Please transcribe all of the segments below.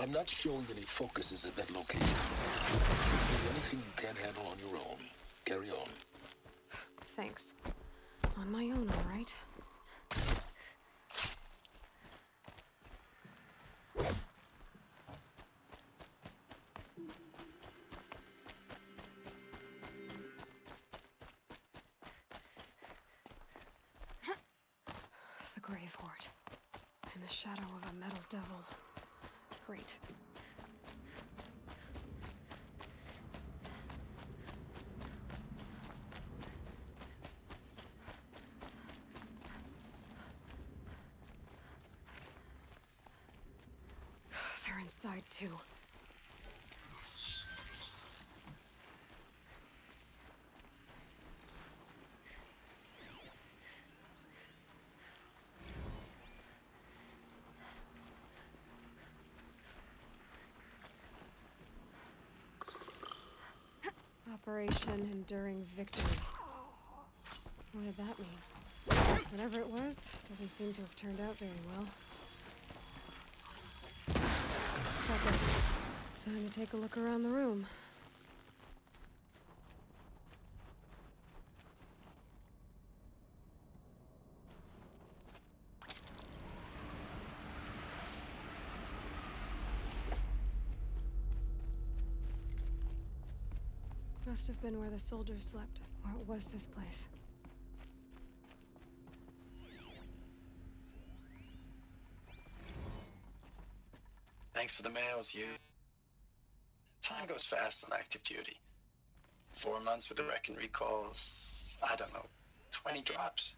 I'm not showing any focuses at that location. Simply anything you can't handle on your own. Carry on. Thanks. On my own, all right. The grave hoard. In the shadow of a metal devil. Great. They're inside too. Operation Enduring Victory. What did that mean? Whatever it was, doesn't seem to have turned out very well. That does it. Time to take a look around the room. Must have been where the soldiers slept, or it was this place. Thanks for the mails, you. Time goes fast on active duty. 4 months with the wreck and recalls, I don't know, 20 drops.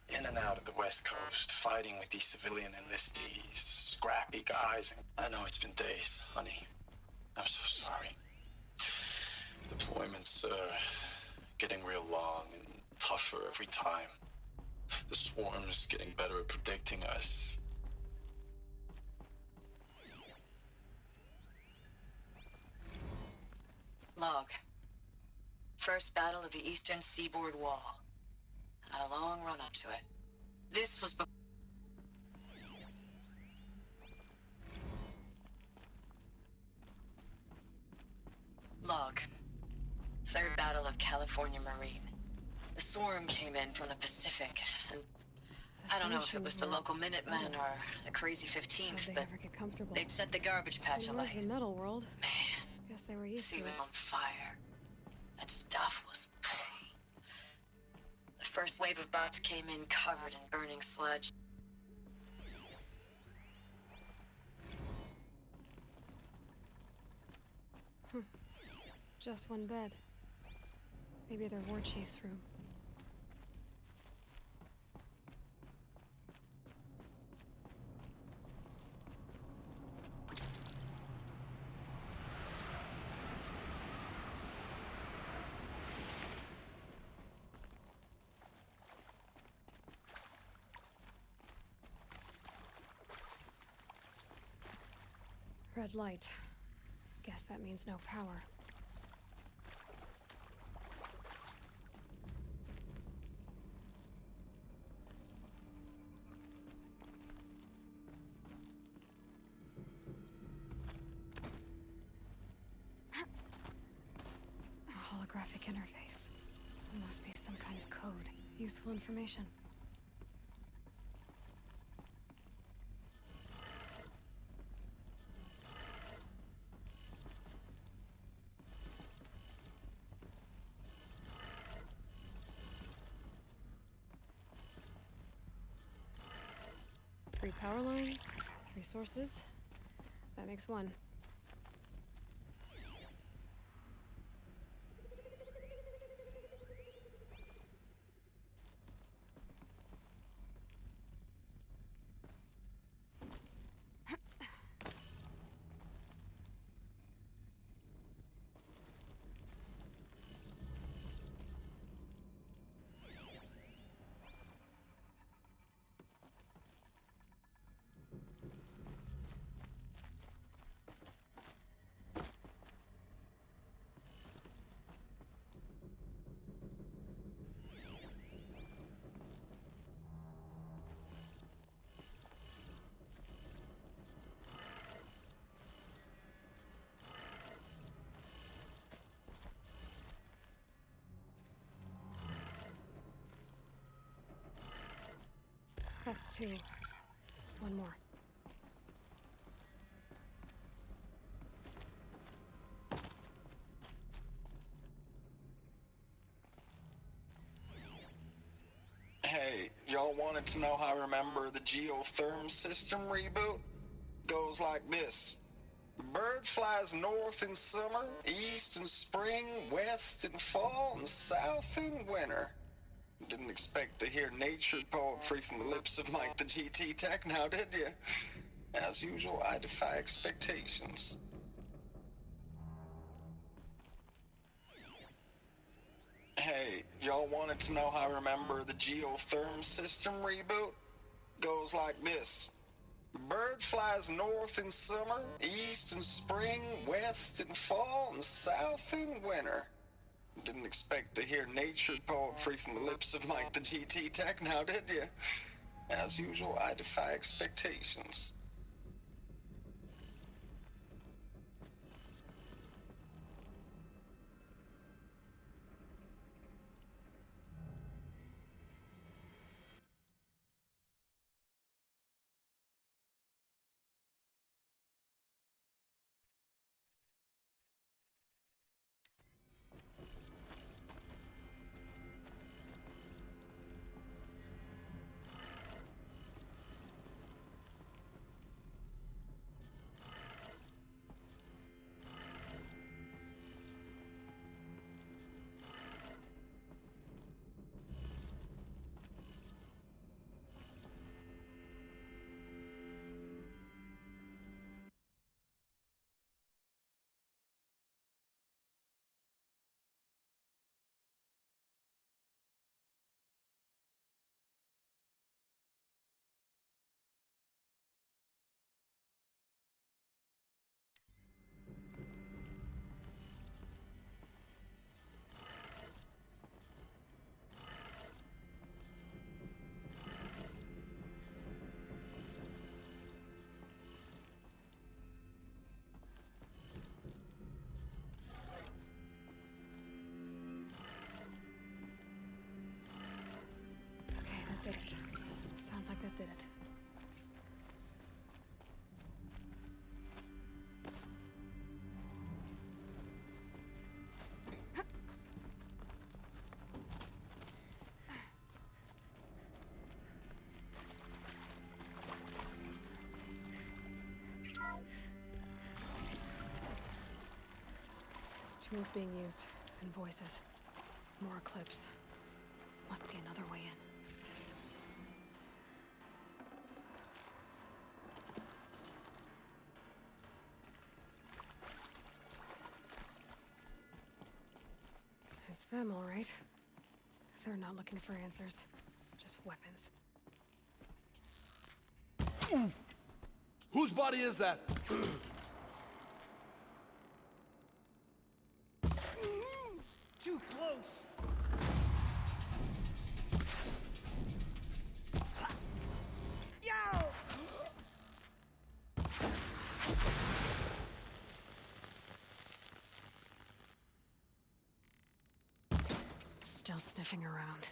In and out of the West Coast, fighting with these civilian enlistees, scrappy guys. And I know it's been days, honey. I'm so sorry. Deployments are getting real long and tougher every time. The swarm's getting better at predicting us. Log. First battle of the Eastern Seaboard Wall. Had a long run up to it. This was before... Log. Third battle of California Marine. The swarm came in from the Pacific, and I don't know if it was the local Minutemen or the Crazy 15th, but they'd set the garbage patch alight. It was the metal world. Man, Guess they were used to sea it. was on fire. That stuff was... The first wave of bots came in covered in burning sludge. Just one bed. Maybe their war chief's room. Red light. Guess that means no power. A holographic interface. Must be some kind of code. Useful information. Three power lines, 3 sources. That makes 1. That's 2. One more. Hey, y'all wanted to know how I remember the geotherm system reboot? Goes like this. Bird flies north in summer, east in spring, west in fall, and south in winter. Didn't expect to hear nature poetry from the lips of Mike the GT Tech now, did you? As usual, I defy expectations. Hey, y'all wanted to know how I remember the geotherm system reboot? Goes like this. Bird flies north in summer, east in spring, west in fall, and south in winter. Didn't expect to hear nature poetry from the lips of Mike the GT Tech now, did you? As usual, I defy expectations. Okay, that did it. Sounds like that did it. Tools being used, and voices. More clips. Must be another way in. It's them, all right. They're not looking for answers, just weapons. Whose body is that? Too close! Yo! Still sniffing around.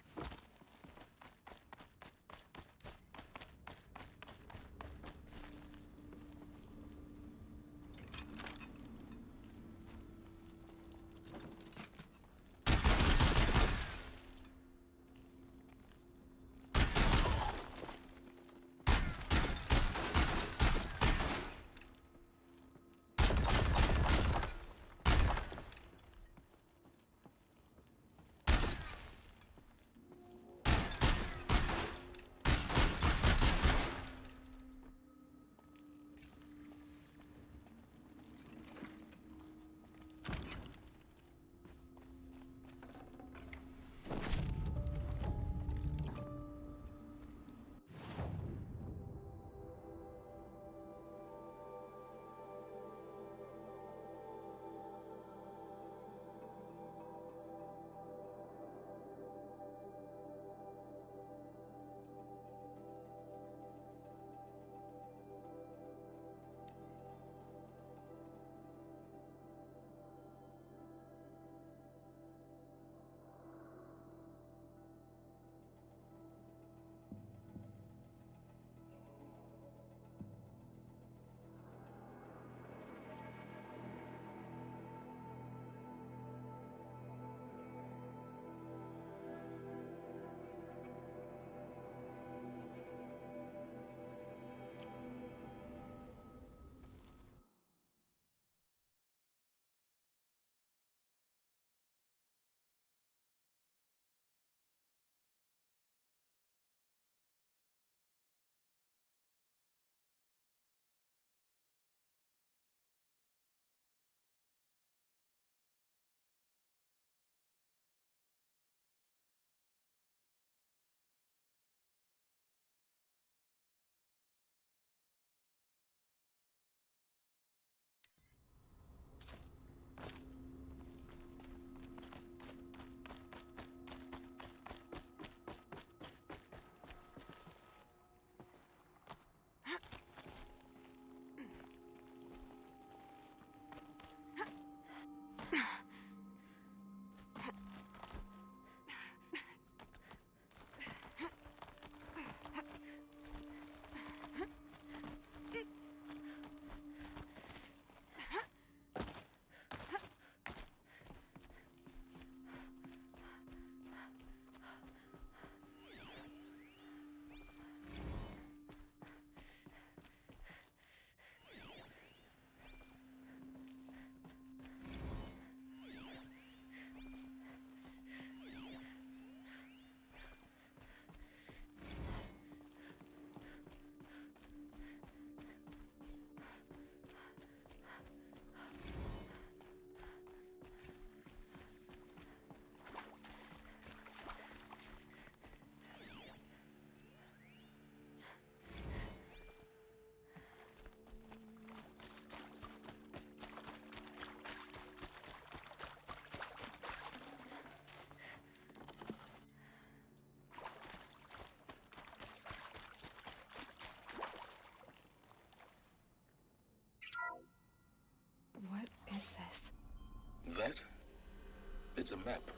map.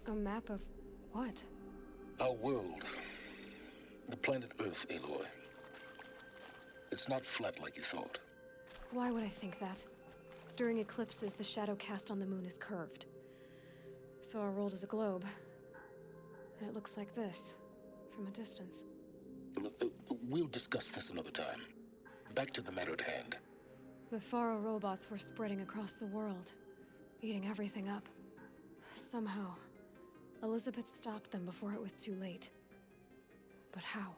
A map of what? Our world. The planet Earth, Aloy. It's not flat like you thought. Why would I think that? During eclipses, the shadow cast on the moon is curved. So our world is a globe. And it looks like this, from a distance. We'll discuss this another time. Back to the matter at hand. The Faro robots were spreading across the world, eating everything up. Somehow, Elizabeth stopped them before it was too late. But how?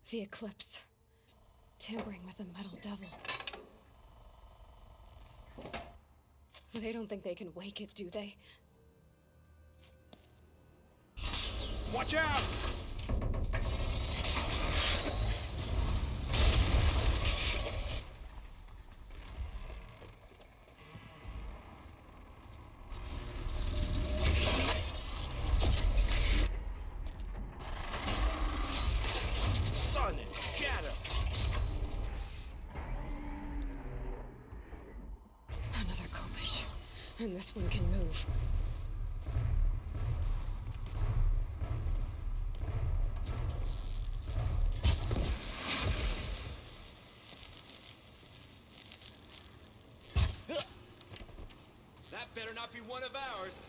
The eclipse. Tampering with the metal devil. They don't think they can wake it, do they? Watch out! Sun and shadow. Another Kopish. And this one can move. That better not be one of ours.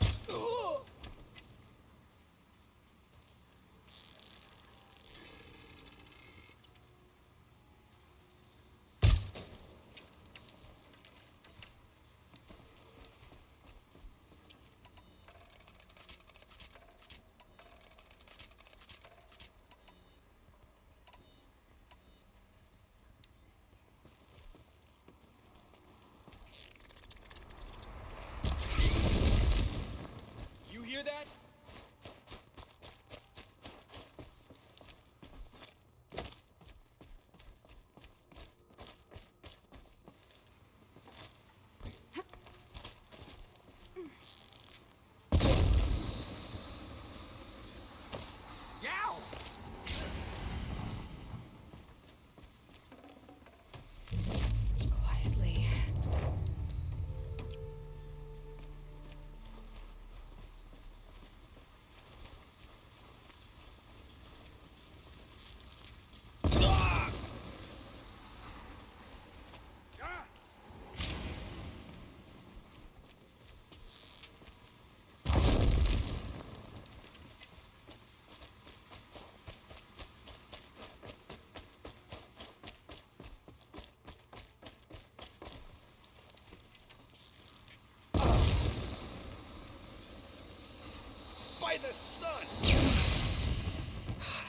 by the sun!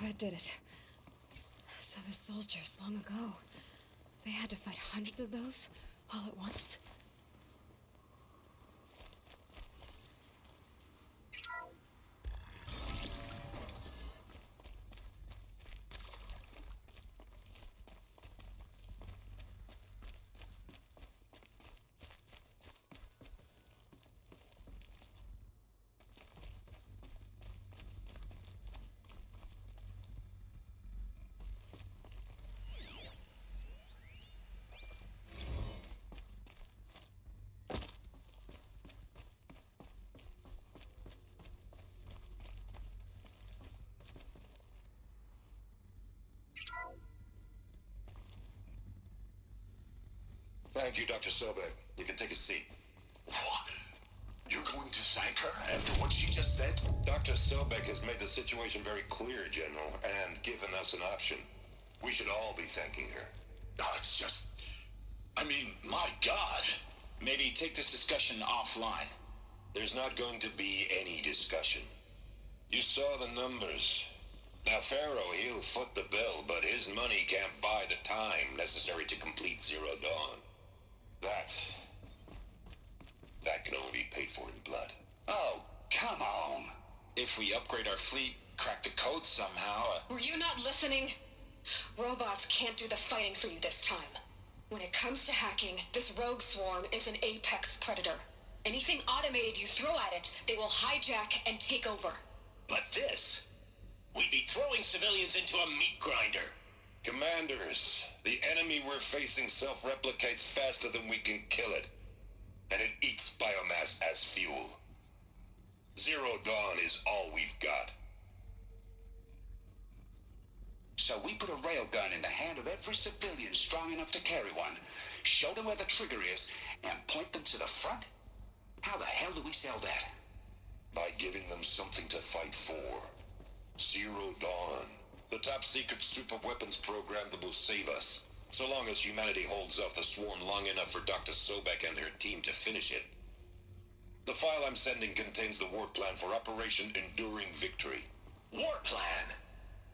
That did it. So the soldiers long ago, they had to fight hundreds of those all at once? Thank you, Dr. Sobek. You can take a seat. What? You're going to thank her after what she just said? Dr. Sobek has made the situation very clear, General, and given us an option. We should all be thanking her. No, it's just... I mean, my God. Maybe take this discussion offline. There's not going to be any discussion. You saw the numbers. Now, Pharaoh, he'll foot the bill, but his money can't buy the time necessary to complete Zero Dawn. That can only be paid for in blood. Oh, come on. If we upgrade our fleet, crack the code somehow... Were you not listening? Robots can't do the fighting for you this time. When it comes to hacking, this rogue swarm is an apex predator. Anything automated you throw at it, they will hijack and take over. But this... We'd be throwing civilians into a meat grinder. Commanders, the enemy we're facing self-replicates faster than we can kill it. And it eats biomass as fuel. Zero Dawn is all we've got. So we put a railgun in the hand of every civilian strong enough to carry one, show them where the trigger is, and point them to the front? How the hell do we sell that? By giving them something to fight for. Zero Dawn. The top-secret super-weapons program that will save us. So long as humanity holds off the swarm long enough for Dr. Sobek and her team to finish it. The file I'm sending contains the war plan for Operation Enduring Victory. War plan?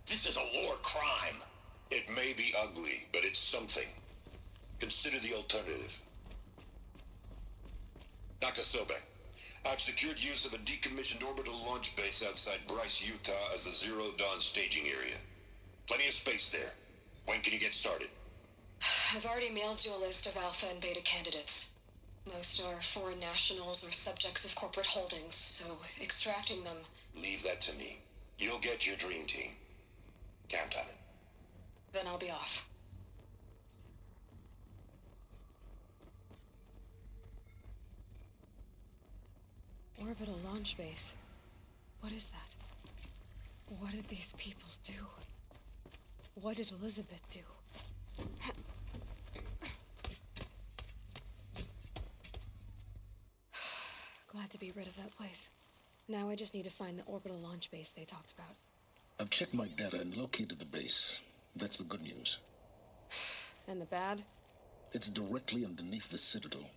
This is a war crime. It may be ugly, but it's something. Consider the alternative. Dr. Sobek, I've secured use of a decommissioned orbital launch base outside Bryce, Utah as the Zero Dawn staging area. Plenty of space there. When can you get started? I've already mailed you a list of alpha and beta candidates. Most are foreign nationals or subjects of corporate holdings, so extracting them... Leave that to me. You'll get your dream team. Count on it. Then I'll be off. Orbital launch base. What is that? What did these people do? What did Elizabeth do? Glad to be rid of that place. Now I just need to find the orbital launch base they talked about. I've checked my data and located the base. That's the good news. And the bad? It's directly underneath the Citadel.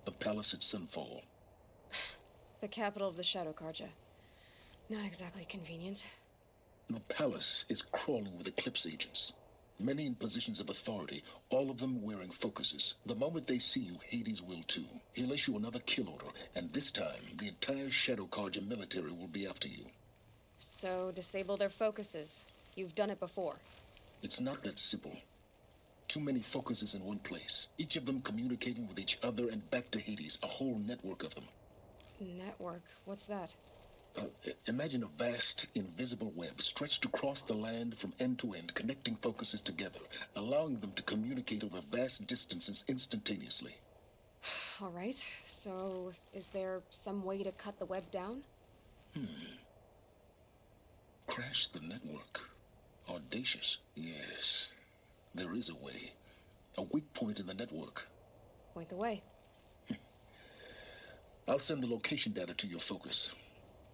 The palace at Sunfall. The capital of the Shadow Carja. Not exactly convenient. The palace is crawling with Eclipse agents. Many in positions of authority, all of them wearing focuses. The moment they see you, Hades will too. He'll issue another kill order, and this time, the entire Shadow Carja military will be after you. So, disable their focuses. You've done it before. It's not that simple. Too many focuses in one place, each of them communicating with each other and back to Hades, a whole network of them. Network? What's that? Imagine a vast, invisible web stretched across the land from end to end, connecting focuses together, allowing them to communicate over vast distances instantaneously. All right, so is there some way to cut the web down? Crash the network. Audacious. Yes, there is a way. A weak point in the network. Point the way. I'll send the location data to your focus.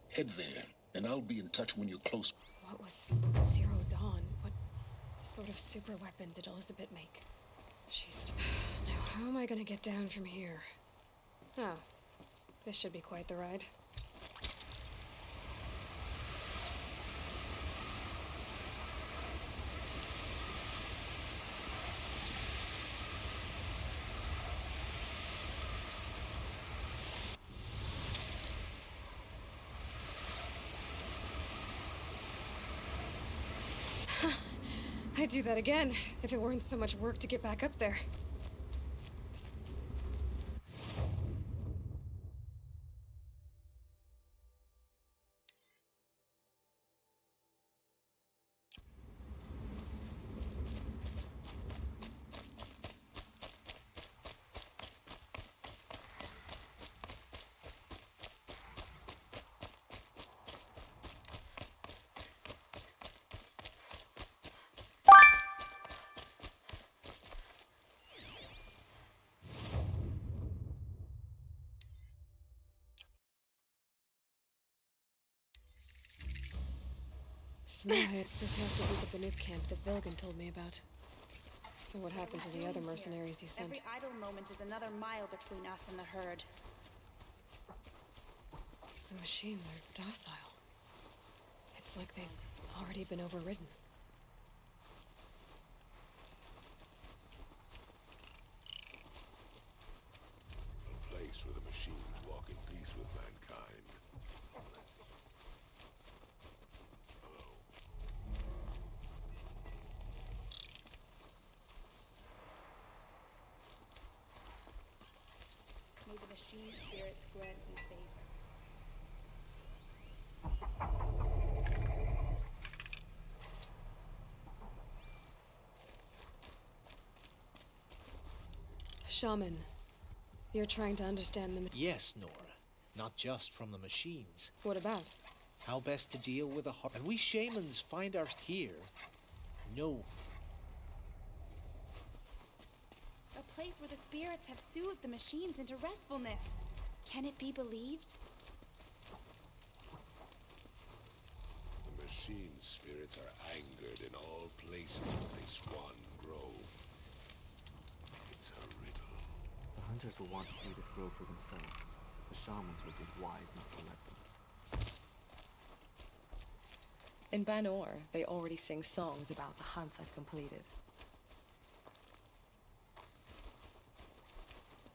Head there, and I'll be in touch when you're close. What was Zero Dawn? What sort of super weapon did Elizabeth make? Now, how am I gonna get down from here? Oh, this should be quite the ride. I'd do that again, if it weren't so much work to get back up there. Snowhead, this has to be the Banuk camp that Vilgan told me about. So what happened to the other mercenaries he sent? Every idle moment is another mile between us and the herd. The machines are docile. It's like they've already been overridden. A place where the machines walk in peace with mankind. Hello. May the machine spirits grant you favor. Shaman, you're trying to understand the Yes, Nora. Not just from the machines. What about? How best to deal with a heart. And we shamans find our here. No. A place where the spirits have soothed the machines into restfulness. Can it be believed? The machine spirits are angered in all places where they spawn grow. It's a riddle. The hunters will want to see this grow for themselves. The shamans would think wise not to let them. In Banor, they already sing songs about the hunts I've completed.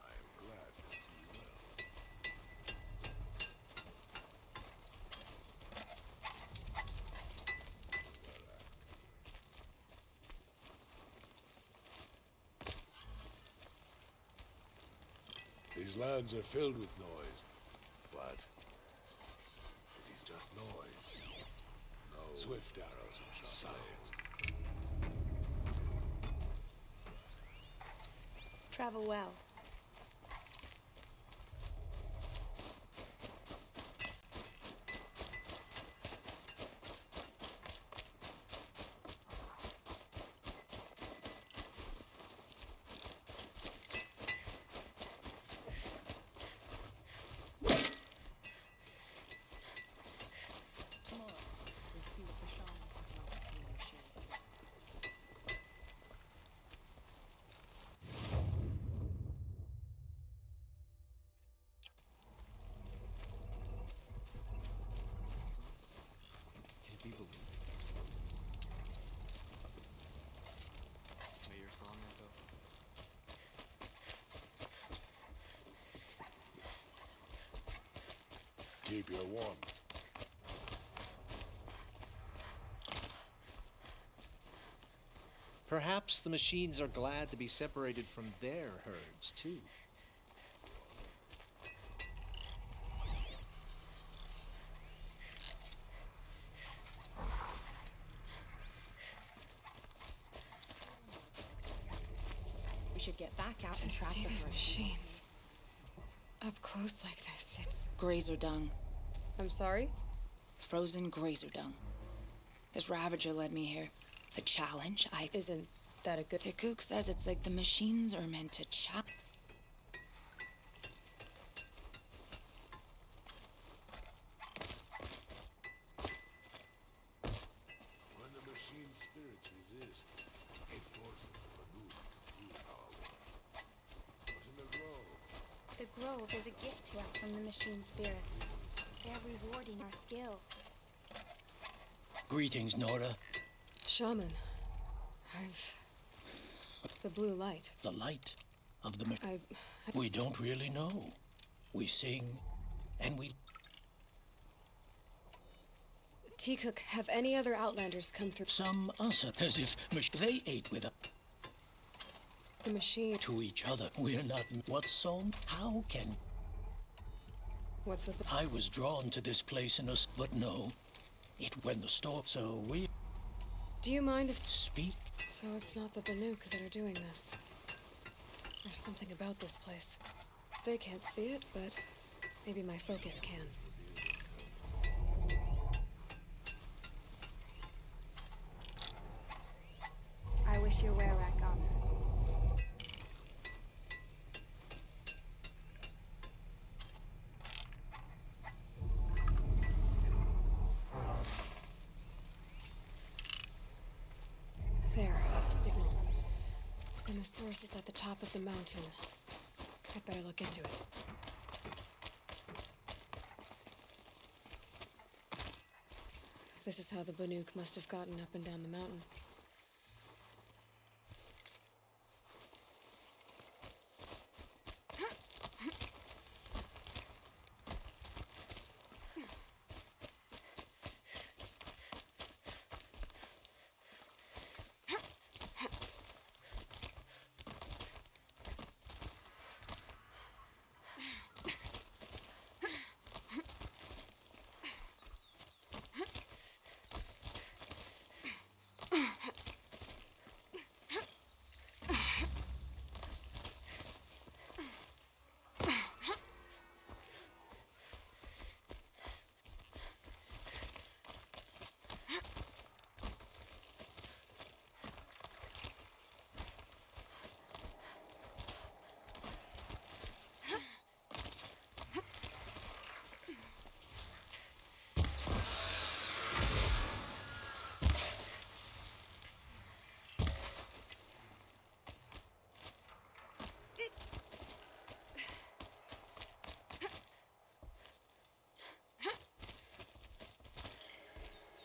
I am glad to be well. These lands are filled with noise, but it is just noise. No swift arrows and sound. Travel well. Tomorrow, we'll see what the shamans have learned from the machine. Can it be believed? May your song echo. Keep your warmth. Perhaps the machines are glad to be separated from their herds, too. We should get back out and To track see the these herd. machines up close like this, it's... Grazer dung. I'm sorry? Frozen grazer dung. This Ravager led me here. A challenge, Isn't that a good... Tikuk says it's like the machines are meant to When the machine spirits resist, it forces the Banuk to prove our worth. But in the grove, The grove is a gift to us from the machine spirits. They're rewarding our skill. Greetings, Nora. Shaman, I've... The blue light. The light of the I... We don't really know. We sing, and we... T-Cook, have any other Outlanders come through? Some us, as if they ate with us. The machine. To each other. We're not. What song? How can. What's with the. I was drawn to this place in us, but no. It went the store, so we. Do you mind if. Speak? So it's not the Banuk that are doing this. There's something about this place. They can't see it, but maybe my focus can. I wish your were-rat gone. There, signal. And the source is at the top of the mountain. I'd better look into it. This is how the Banuk must have gotten up and down the mountain.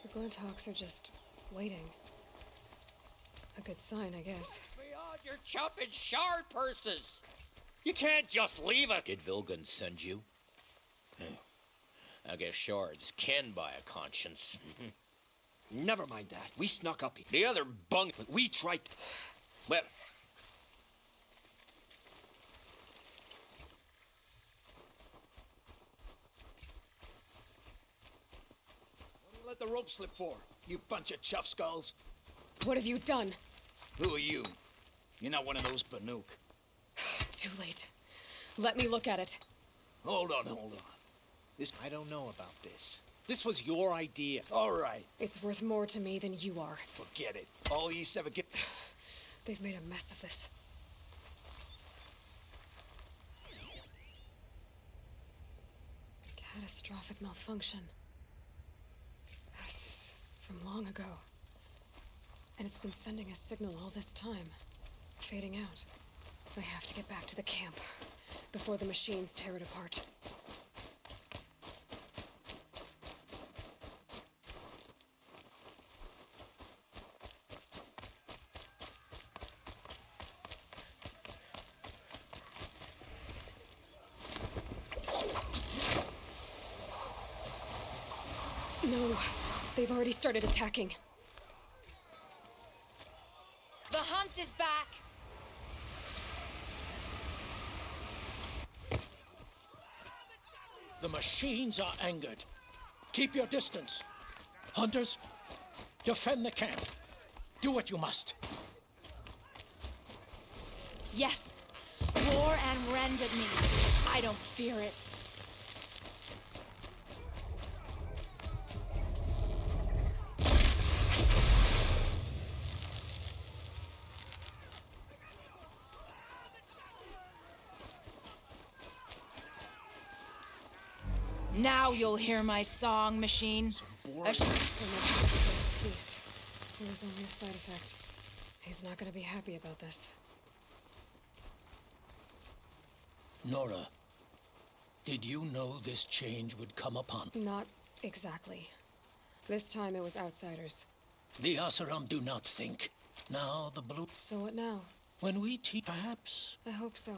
The Glinthawks are just waiting. A good sign, I guess. Beyond your chopping shard purses! You can't just leave it! Did Vilgun send you? I guess shards can buy a conscience. Never mind that. We snuck up here. The other bunk, we tried... Well... Let the rope slip for, you bunch of chuff skulls. What have you done? Who are you? You're not one of those Banuk. Too late. Let me look at it. Hold on. I don't know about this. This was your idea. All right. It's worth more to me than you are. Forget it. All East ever get... They've made a mess of this. Catastrophic malfunction. This is from long ago. And it's been sending a signal all this time. Fading out. I have to get back to the camp before the machines tear it apart. No, they've already started attacking. The hunt is back! The machines are angered. Keep your distance. Hunters, defend the camp. Do what you must. Yes. Roar and rend at me. I don't fear it. Now you'll hear my song, machine. Peace. There was only a side effect. He's not going to be happy about this. Nora, did you know this change would come upon? Not exactly. This time it was outsiders. The Asaram do not think. Now the blue... So what now? When we perhaps... I hope so.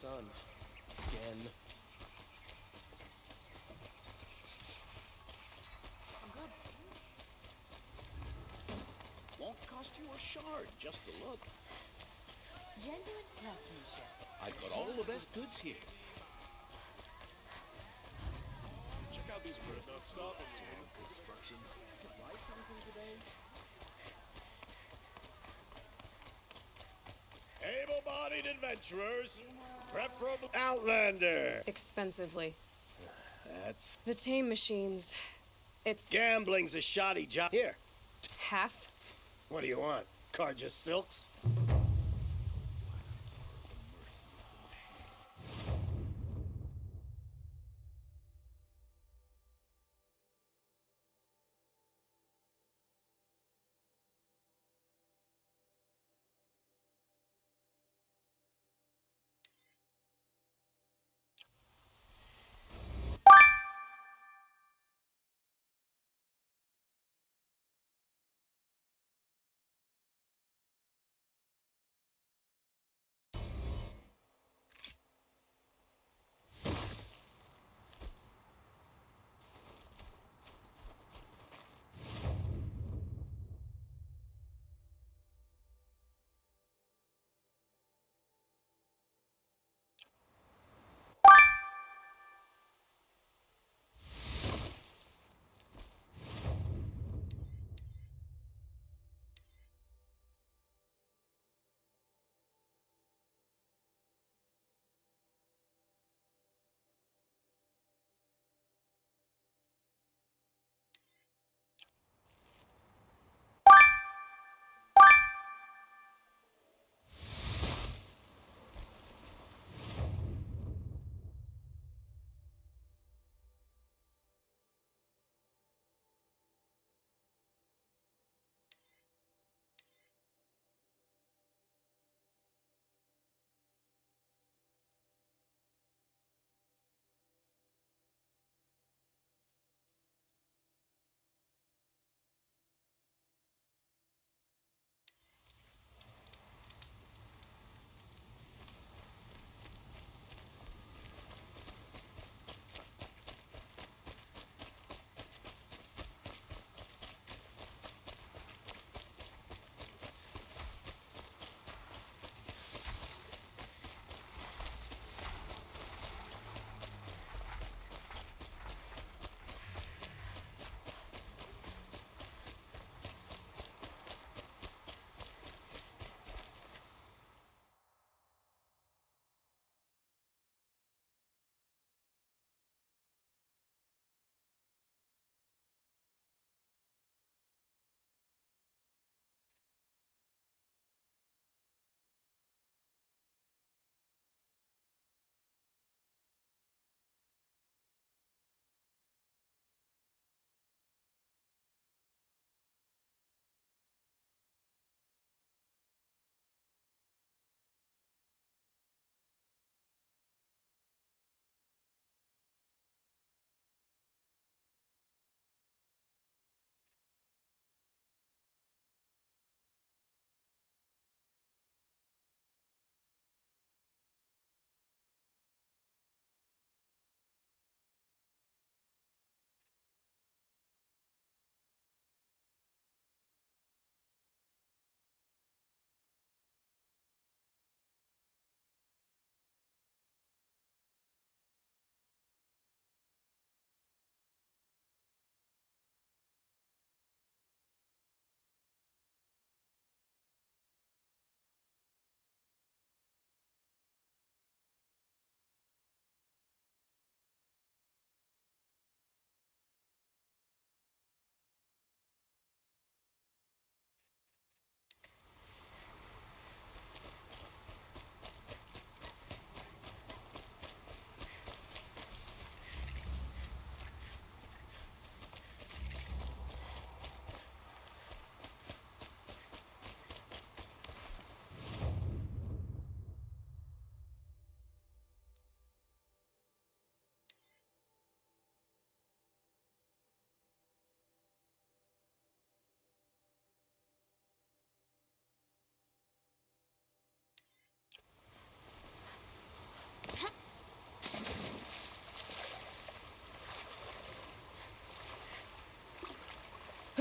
sun. Again. I'm good. Won't cost you a shard just to look. Genuine craftsmanship. I've got all the best goods here. Check out these birds not stopping swarm constructions. Could light something today? Able-bodied adventurers, preferable Outlander. Expensively. That's The tame machines. It's gambling's a shoddy job. Here, half. what do you want? Carja silks?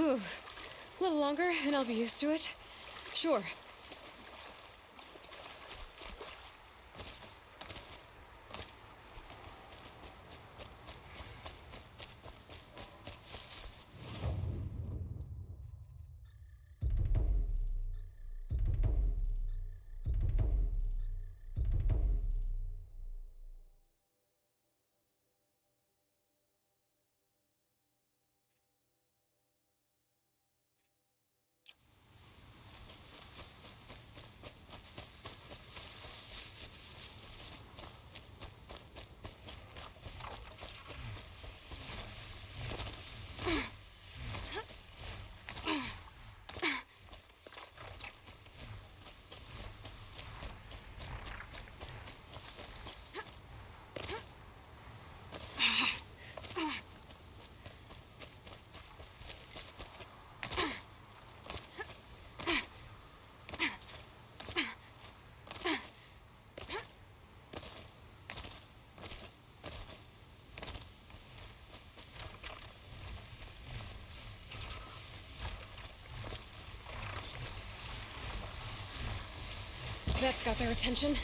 Ooh, a little longer and I'll be used to it. Sure. That's got their attention.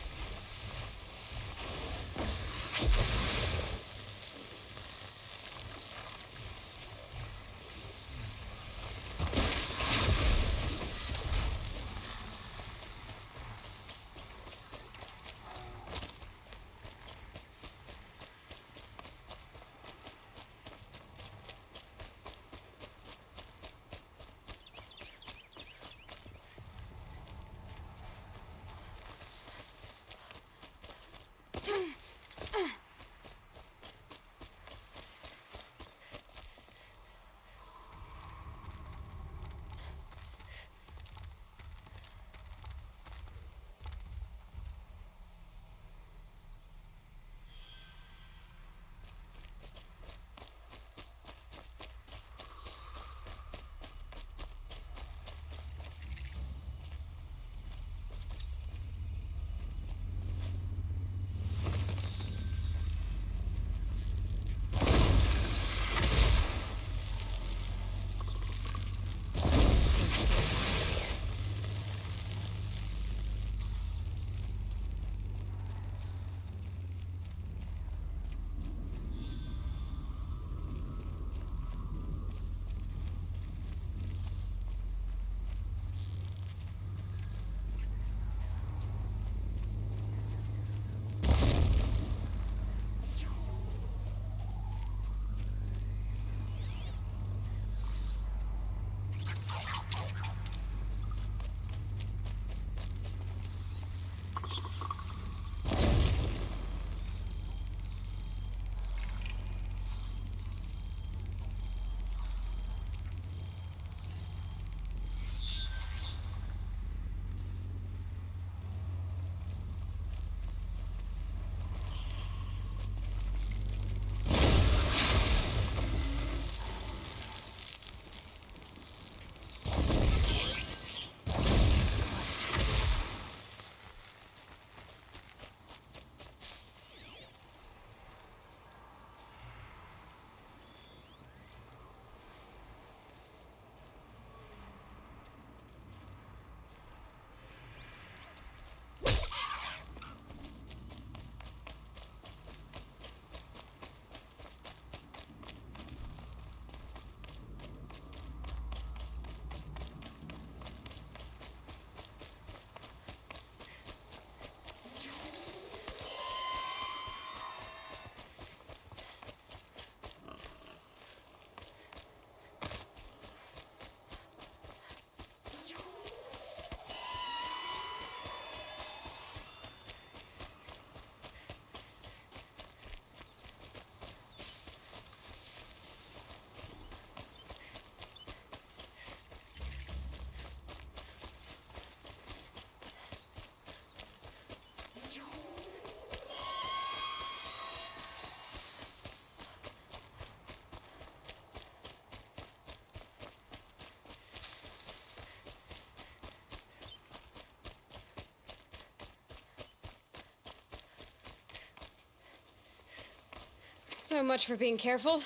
So much for being careful.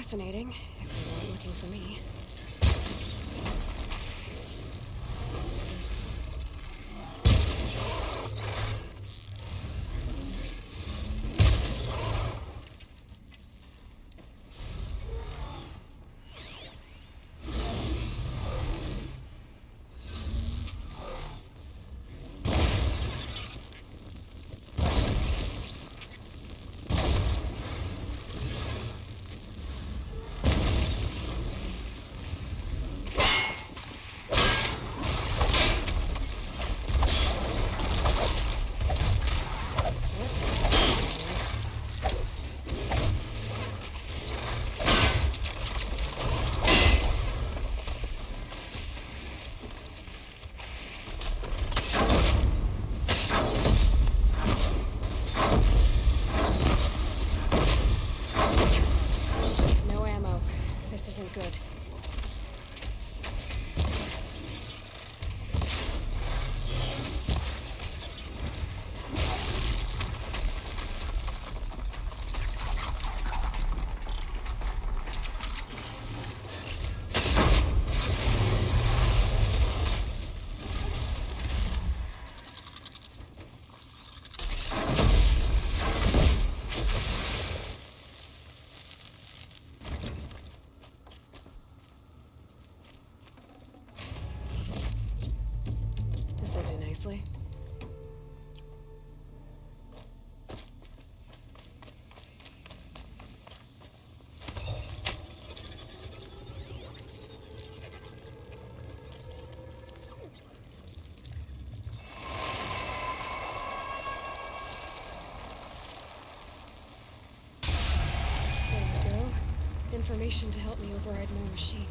fascinating, if you weren't looking for me. Good. This'll do nicely. There we go. Information to help me override more machines.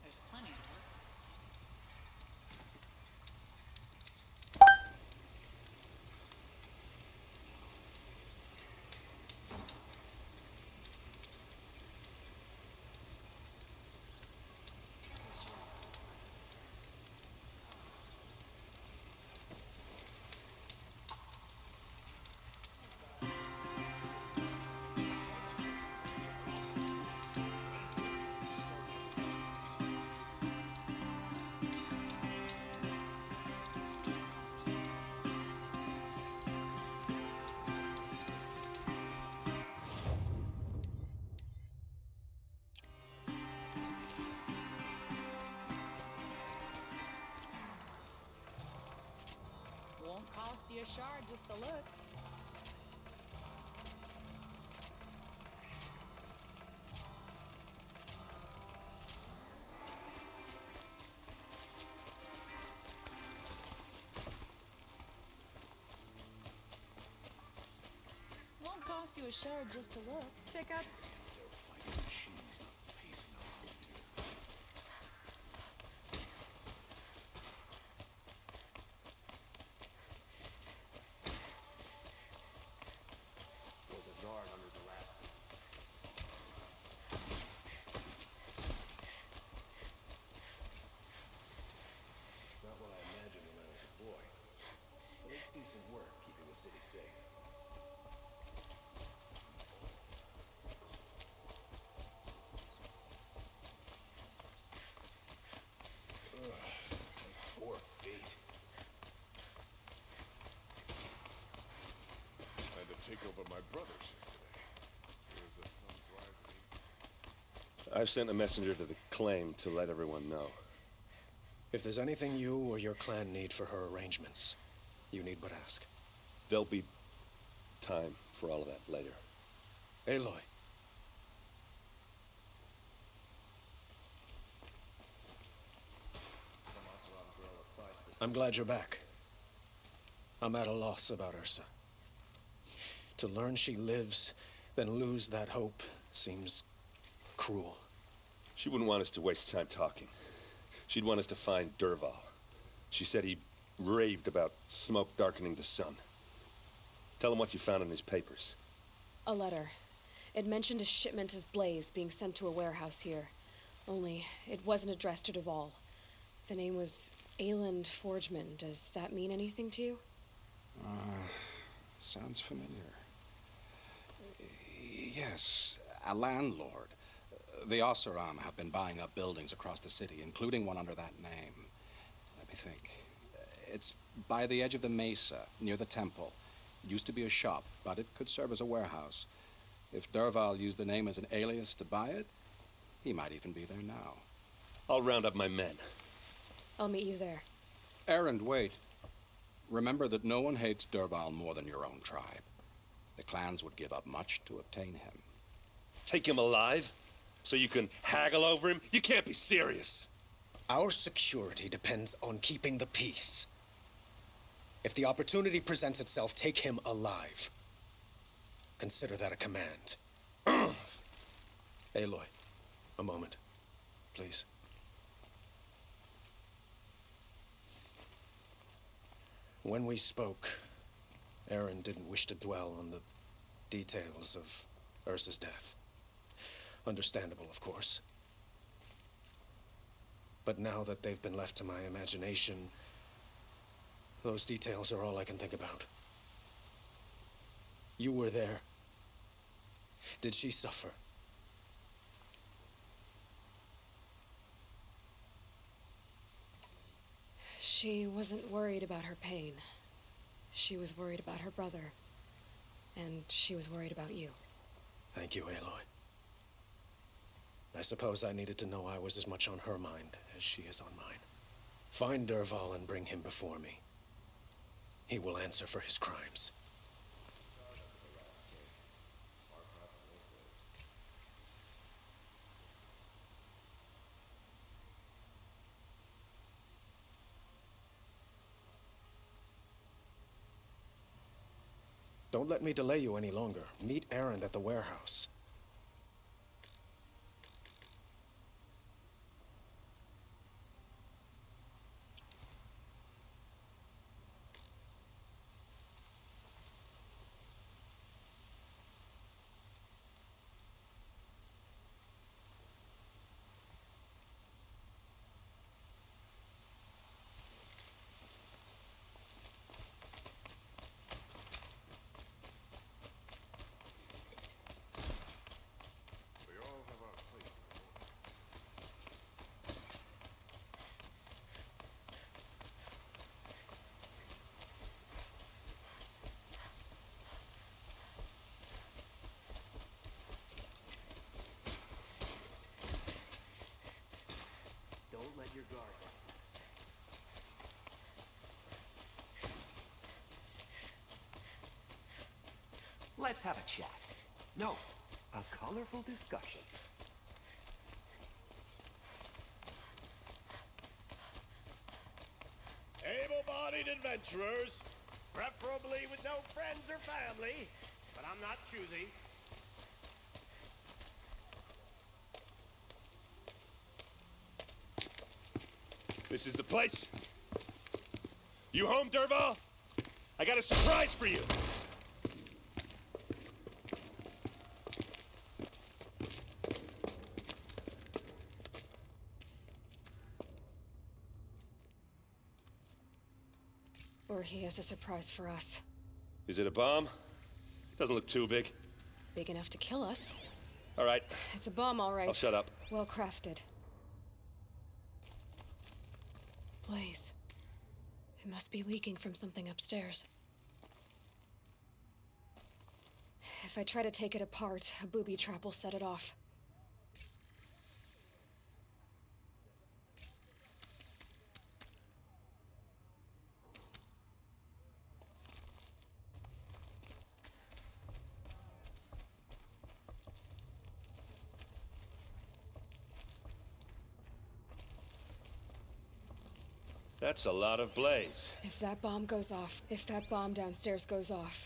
There's plenty of work. Won't cost you a shard just to look. Won't cost you a shard just to look. Check out. I've sent a messenger to the claim to let everyone know. If there's anything you or your clan need for her arrangements, you need but ask. There'll be time for all of that later. Aloy. I'm glad you're back. I'm at a loss about Ursa. To learn she lives, then lose that hope, seems cruel. She wouldn't want us to waste time talking. She'd want us to find Dervahl. She said he raved about smoke darkening the sun. Tell him what you found in his papers. A letter. It mentioned a shipment of blaze being sent to a warehouse here. Only, it wasn't addressed to Dervahl. The name was Ayland Forgeman. Does that mean anything to you? Sounds familiar. Yes, a landlord. The Oseram have been buying up buildings across the city, including one under that name. Let me think. It's by the edge of the mesa, near the temple. It used to be a shop, but it could serve as a warehouse. If Dervahl used the name as an alias to buy it, he might even be there now. I'll round up my men. I'll meet you there. Erend, wait. Remember that no one hates Dervahl more than your own tribe. The clans would give up much to obtain him. Take him alive? So you can haggle over him? You can't be serious. Our security depends on keeping the peace. If the opportunity presents itself, take him alive. Consider that a command. Aloy, a moment, please. When we spoke, Erend didn't wish to dwell on the details of Ursa's death. Understandable, of course. But now that they've been left to my imagination, those details are all I can think about. You were there. Did she suffer? She wasn't worried about her pain. She was worried about her brother. And she was worried about you. Thank you, Aloy. I suppose I needed to know I was as much on her mind as she is on mine. Find Dervahl and bring him before me. He will answer for his crimes. Don't let me delay you any longer. Meet Erend at the warehouse. Don't let your guard down. Let's have a chat. No, a colorful discussion. Able-bodied adventurers, preferably with no friends or family, but I'm not choosy. This is the place. You home, Dervahl? I got a surprise for you. Or he has a surprise for us. Is it a bomb? Doesn't look too big. Big enough to kill us. All right. It's a bomb, all right. I'll shut up. Well crafted. Blaze. It must be leaking from something upstairs. If I try to take it apart, a booby trap will set it off. That's a lot of blaze. If that bomb goes off, if that bomb downstairs goes off,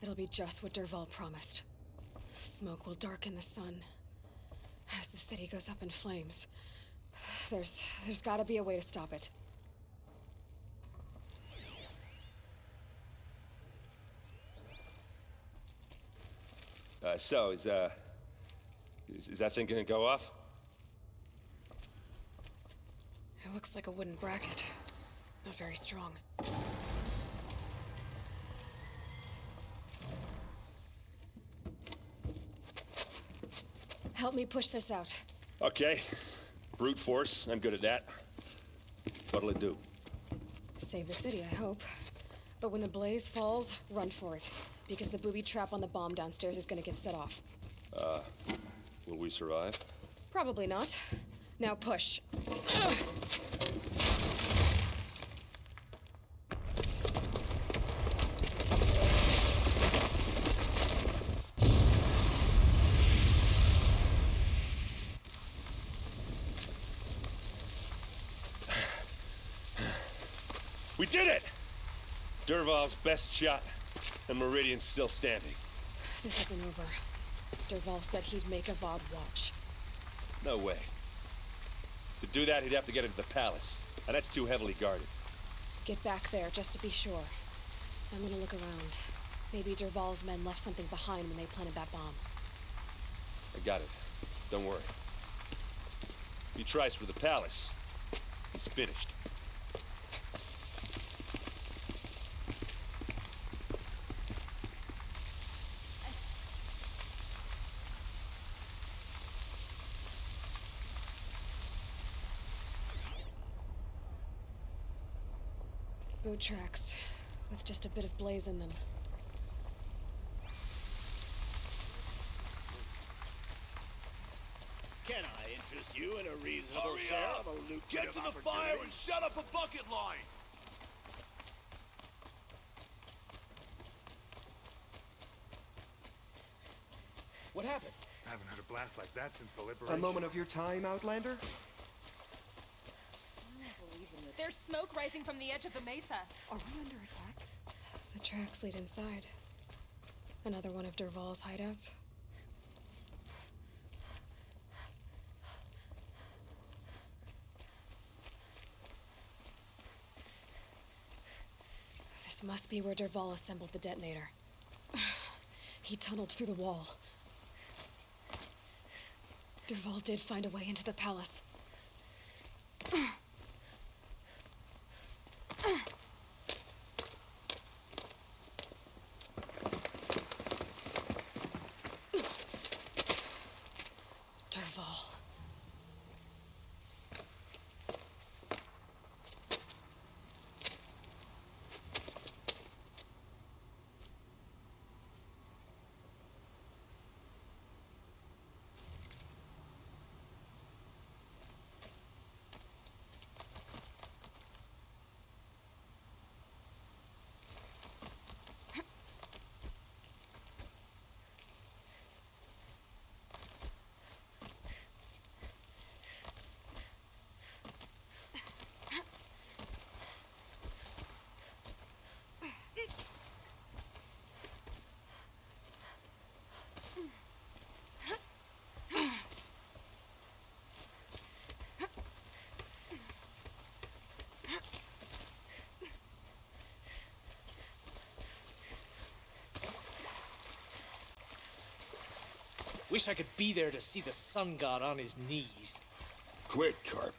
it'll be just what Dervahl promised. Smoke will darken the sun. As the city goes up in flames, there's gotta be a way to stop it. So, is that thing gonna go off? It looks like a wooden bracket. Not very strong. Help me push this out. Okay. Brute force, I'm good at that. What'll it do? Save the city, I hope. But when the blaze falls, run for it. Because the booby trap on the bomb downstairs is gonna get set off. Will we survive? Probably not. Now push. We did it! Dervahl's best shot, and Meridian's still standing. This isn't over. Dervahl said he'd make Avad watch. No way. To do that, he'd have to get into the palace, and that's too heavily guarded. Get back there, just to be sure. I'm gonna look around. Maybe Dervahl's men left something behind when they planted that bomb. I got it. Don't worry. If he tries for the palace, he's finished. Boot tracks, with just a bit of blaze in them. Can I interest you in a reasonable Hurry share up! of a lucrative Get to the opportunity? fire and set up a bucket line! What happened? I haven't heard a blast like that since the liberation. A moment of your time, Outlander? There's smoke rising from the edge of the mesa. Are we under attack? The tracks lead inside. Another one of Dervahl's hideouts. This must be where Dervahl assembled the detonator. He tunneled through the wall. Dervahl did find a way into the palace. Dervahl. Wish I could be there to see the sun god on his knees. Quick, Carp.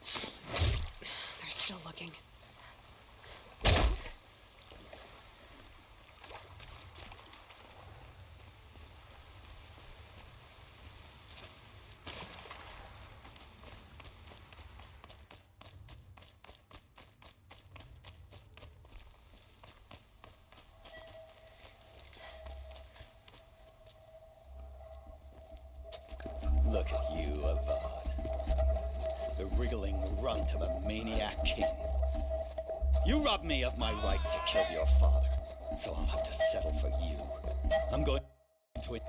They're still looking. Look at you, Avad. The wriggling runt of a maniac king. You robbed me of my right to kill your father, so I'll have to settle for you. I'm going to it.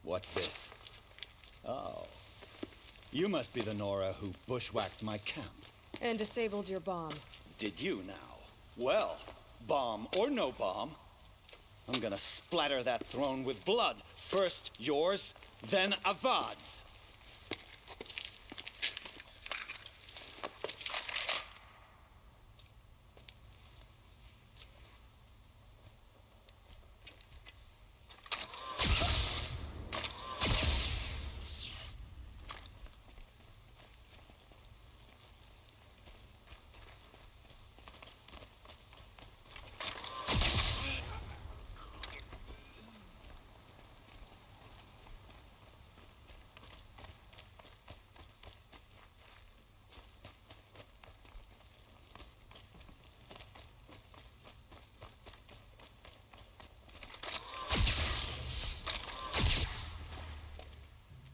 What's this? Oh. You must be the Nora who bushwhacked my camp. And disabled your bomb. Did you now? Well, bomb or no bomb, I'm gonna splatter that throne with blood. First yours, then Avad's.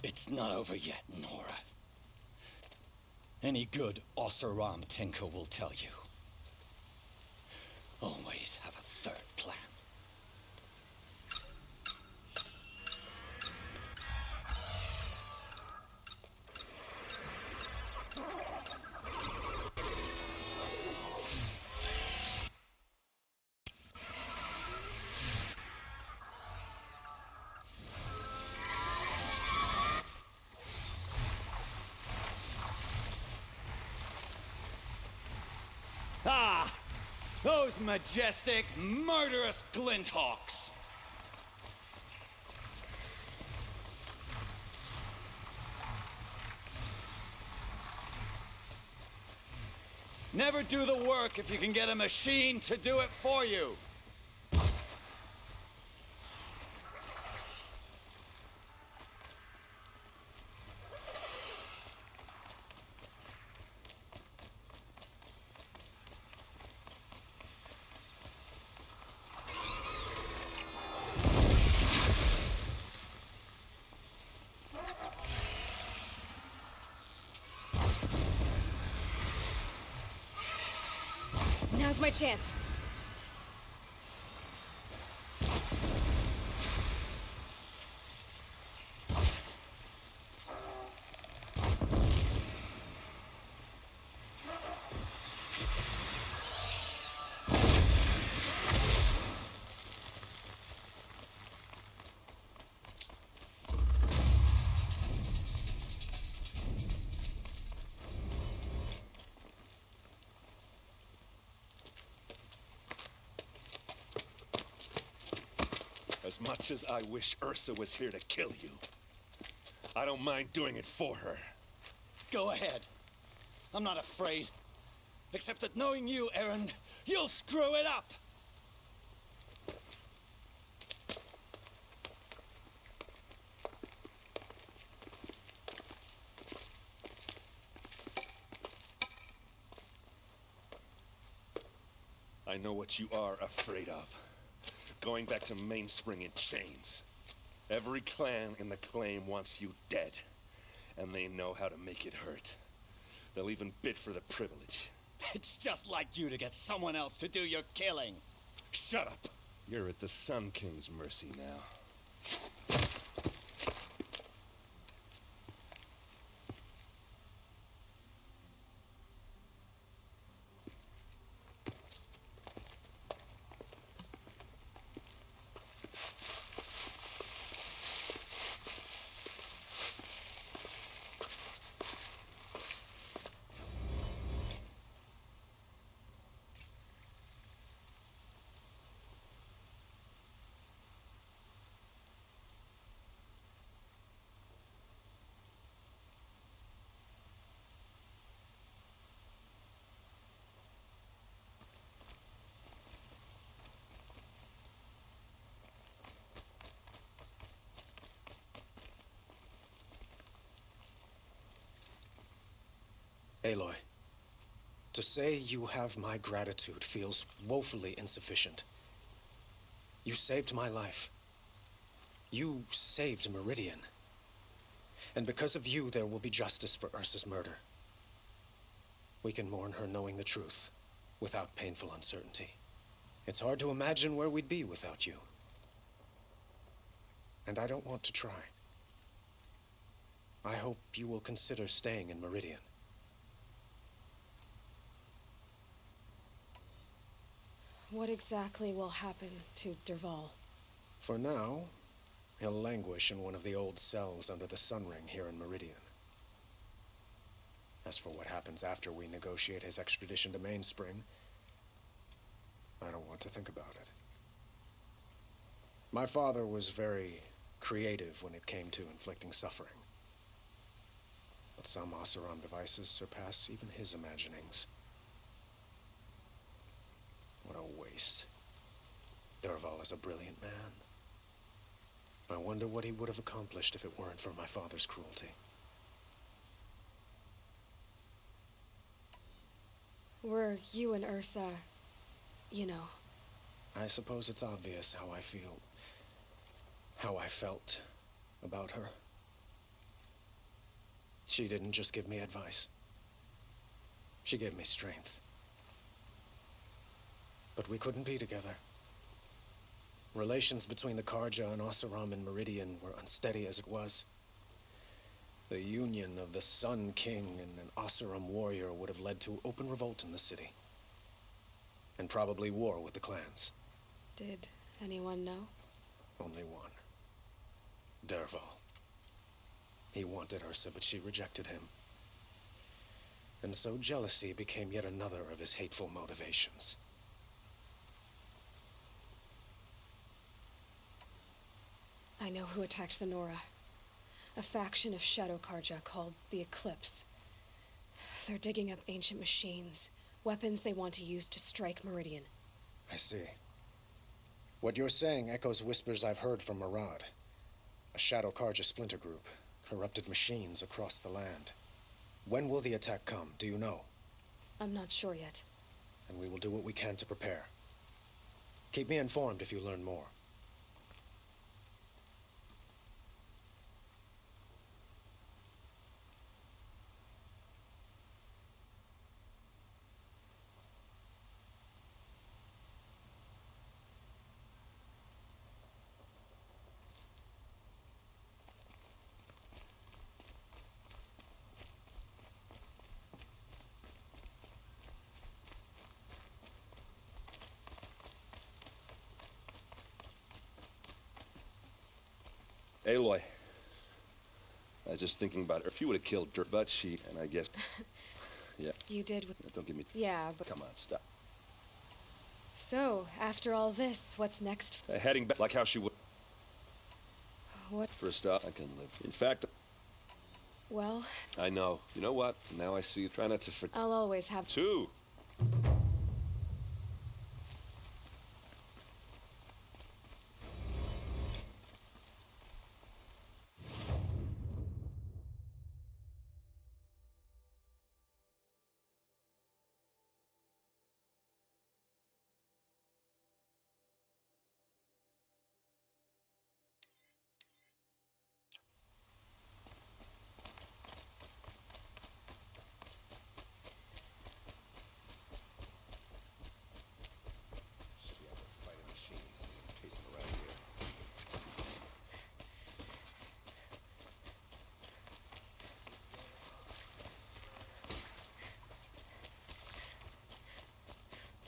It's not over yet, Nora. Any good Oseram tinker will tell you. Always have a third plan. Ah! Those majestic, murderous glinthawks! Never do the work if you can get a machine to do it for you. Now's my chance. As much as I wish Ursa was here to kill you, I don't mind doing it for her. Go ahead. I'm not afraid. Except that knowing you, Aaron, you'll screw it up! I know what you are afraid of. Going back to Mainspring in chains. Every clan in the claim wants you dead. And they know how to make it hurt. They'll even bid for the privilege. It's just like you to get someone else to do your killing. Shut up! You're at the Sun King's mercy now. Aloy, to say you have my gratitude feels woefully insufficient. You saved my life. You saved Meridian. And because of you, there will be justice for Ursa's murder. We can mourn her knowing the truth, without painful uncertainty. It's hard to imagine where we'd be without you. And I don't want to try. I hope you will consider staying in Meridian. What exactly will happen to Derval? For now, he'll languish in one of the old cells under the Sun Ring here in Meridian. As for what happens after we negotiate his extradition to Mainspring, I don't want to think about it. My father was very creative when it came to inflicting suffering. But some Oseram devices surpass even his imaginings. What a waste. Derval is a brilliant man. I wonder what he would have accomplished if it weren't for my father's cruelty. Were you and Ursa, you know? I suppose it's obvious how I feel, how I felt about her. She didn't just give me advice. She gave me strength. But we couldn't be together. Relations between the Karja and Oseram in Meridian were unsteady as it was. The union of the Sun King and an Oseram warrior would have led to open revolt in the city. And probably war with the clans. Did anyone know? Only one. Derval. He wanted Ursa, but she rejected him. And so jealousy became yet another of his hateful motivations. I know who attacked the Nora. A faction of Shadow Karja called the Eclipse. They're digging up ancient machines, weapons they want to use to strike Meridian. I see. What you're saying echoes whispers I've heard from Murad. A Shadow Karja splinter group, corrupted machines across the land. When will the attack come, do you know? I'm not sure yet. And we will do what we can to prepare. Keep me informed if you learn more. Aloy. I was just thinking about her. If you would have killed her, but she, and I guess... Yeah. You did with... Don't give me... Yeah, but... Come on, stop. So, after all this, what's next? Heading back like how she would... What? First off, I can live. In fact... Well... I know. You know what? Now I see. Try not to forget... I'll always have... Two.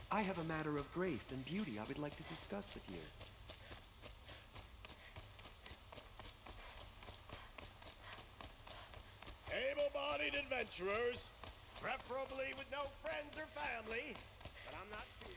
I have a matter of grace and beauty I would like to discuss with you. Able-bodied adventurers, preferably with no friends or family, but I'm not choosing.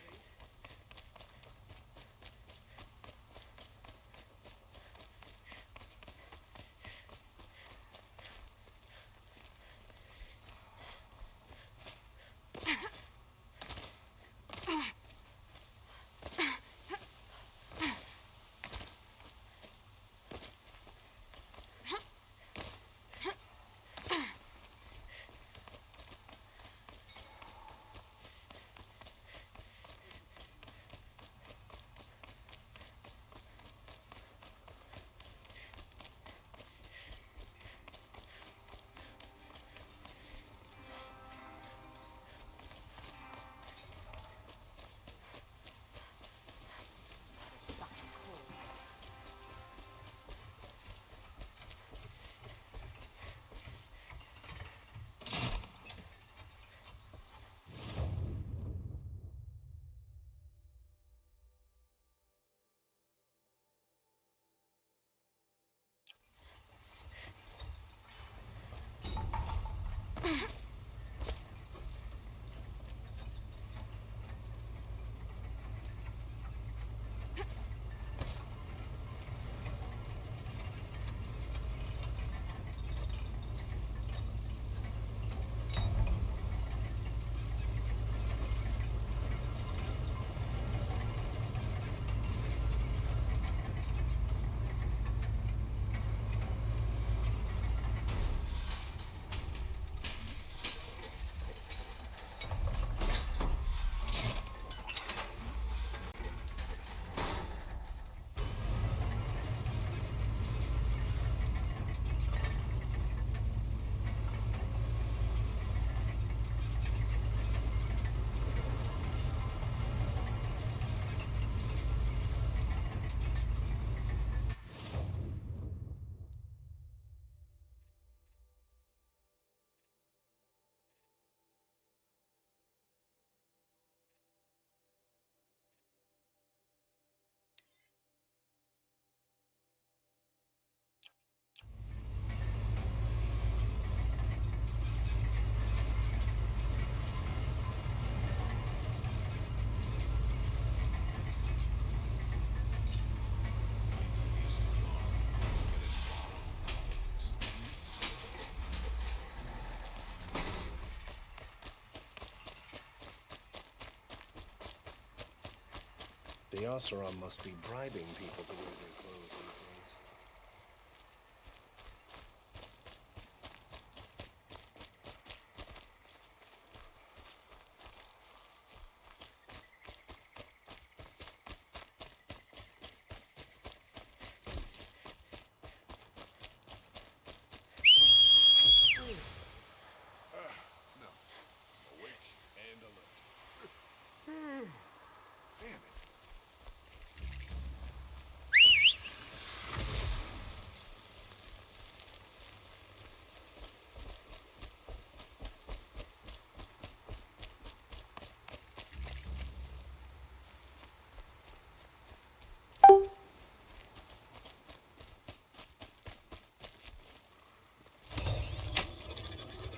The Oseram must be bribing people to wear their clothes these days. No. Awake and alert. Damn it.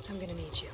I'm gonna need you.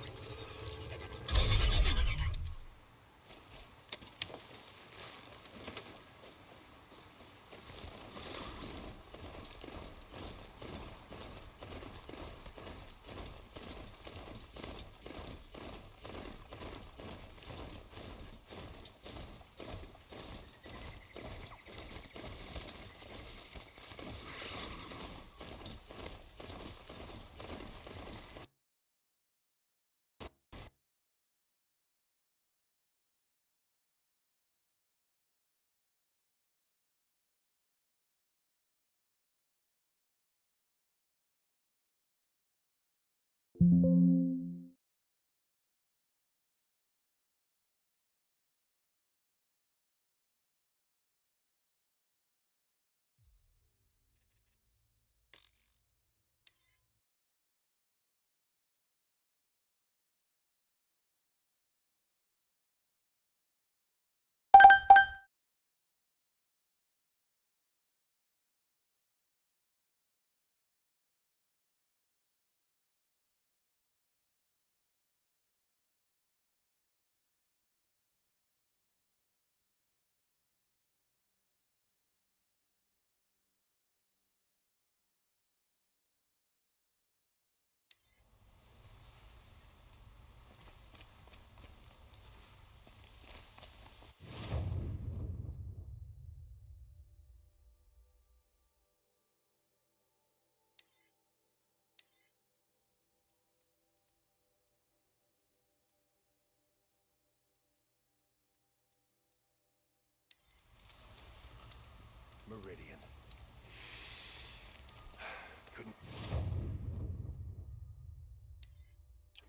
Meridian. Couldn't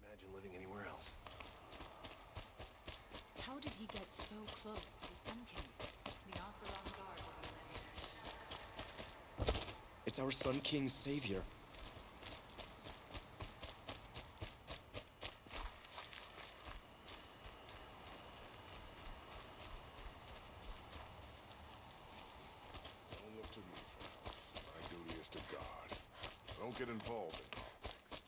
imagine living anywhere else. How did he get so close to the Sun King? The Oseram Guard will be letting him. It's our Sun King's savior. Don't look to me for help. My duty is to guard. Don't get involved in politics.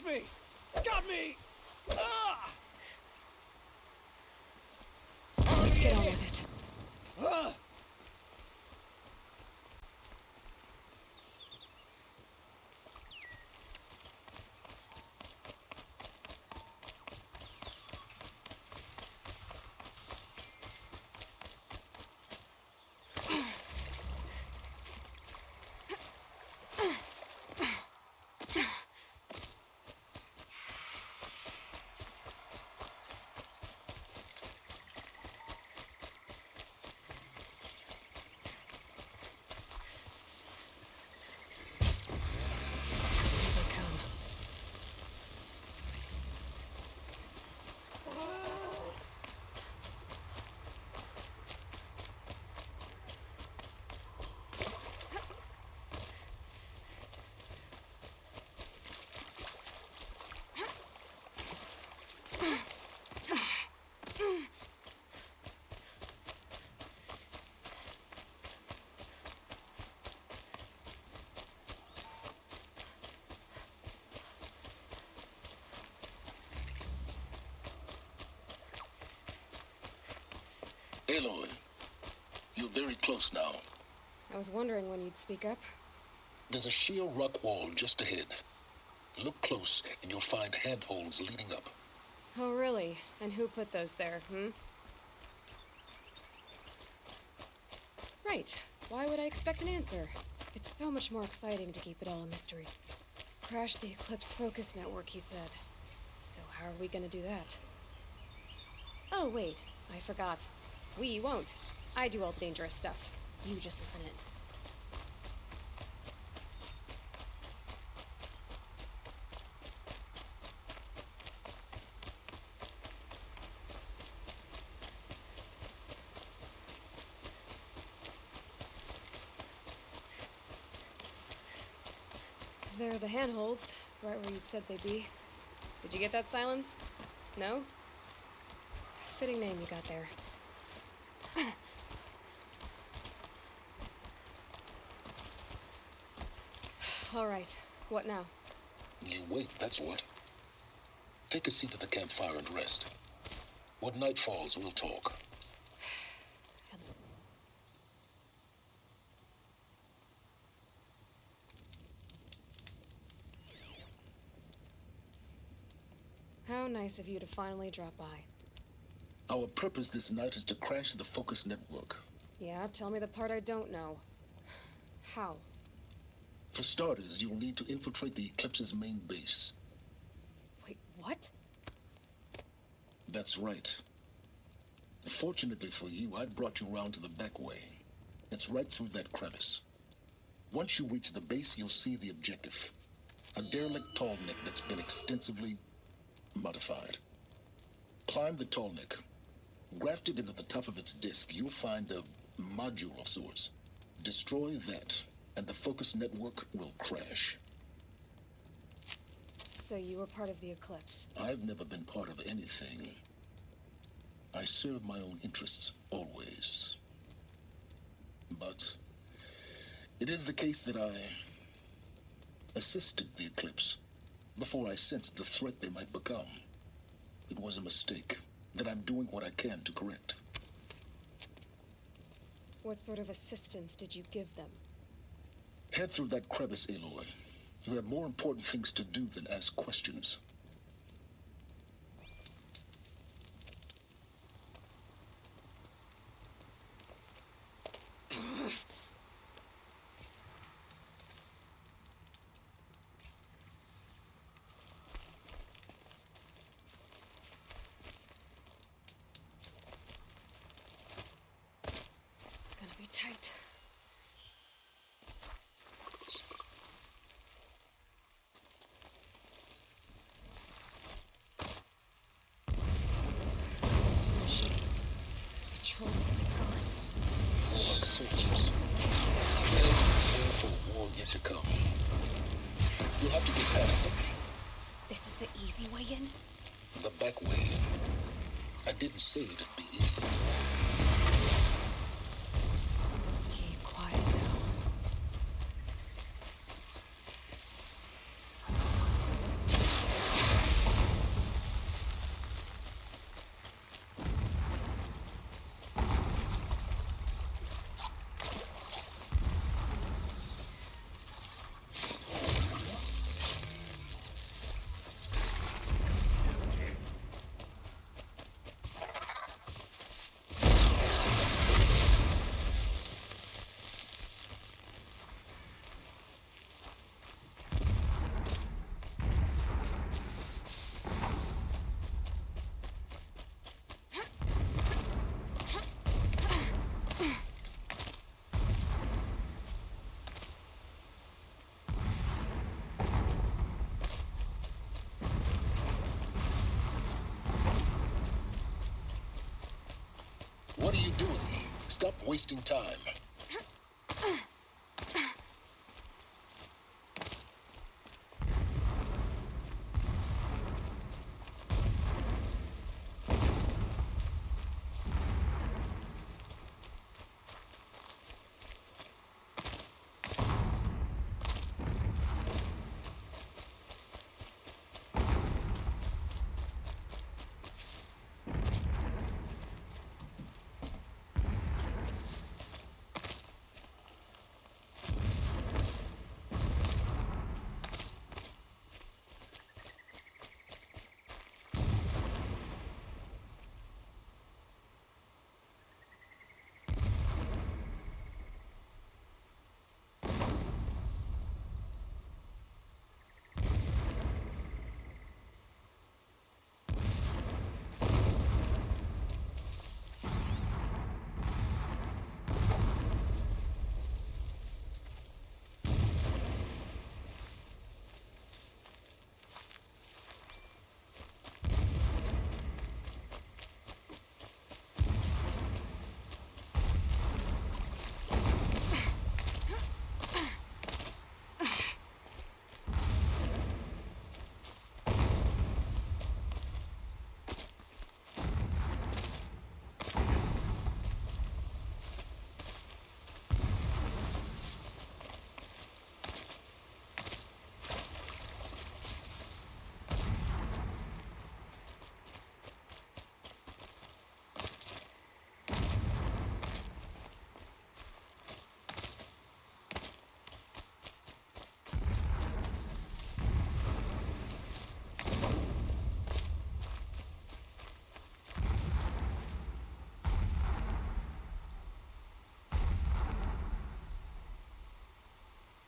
me! Got me! Ah! Let's get on with it. Ah! Aloy, you're very close now. I was wondering when you'd speak up. There's a sheer rock wall just ahead. Look close and you'll find handholds leading up. Oh, really? And who put those there, Right. Why would I expect an answer? It's so much more exciting to keep it all a mystery. Crash the Eclipse Focus Network, he said. So how are we gonna do that? Oh, wait. I forgot. We won't. I do all the dangerous stuff. You just listen in. They're the handholds, right where you'd said they'd be. Did you get that, Silence? No? Fitting name you got there. All right, what now? You wait, that's what. Take a seat at the campfire and rest. When night falls, we'll talk. How nice of you to finally drop by. Our purpose this night is to crash the Focus Network. Yeah, tell me the part I don't know. How? For starters, you'll need to infiltrate the Eclipse's main base. Wait, what? That's right. Fortunately for you, I brought you round to the back way. It's right through that crevice. Once you reach the base, you'll see the objective. A derelict tall neck that's been extensively modified. Climb the tall neck. Grafted into the top of its disk, you'll find a module of sorts. Destroy that, and the Focus Network will crash. So you were part of the Eclipse? I've never been part of anything. I serve my own interests, always. But it is the case that I assisted the Eclipse before I sensed the threat they might become. It was a mistake that I'm doing what I can to correct. What sort of assistance did you give them? Head through that crevice, Aloy. You have more important things to do than ask questions. Gonna be tight. Machines. Control my guards. More like soldiers. They'll prepare for a war yet to come. You'll have to get past them. This is the easy way in? The back way. I didn't say it'd be easy. Keep quiet now. Stop wasting time.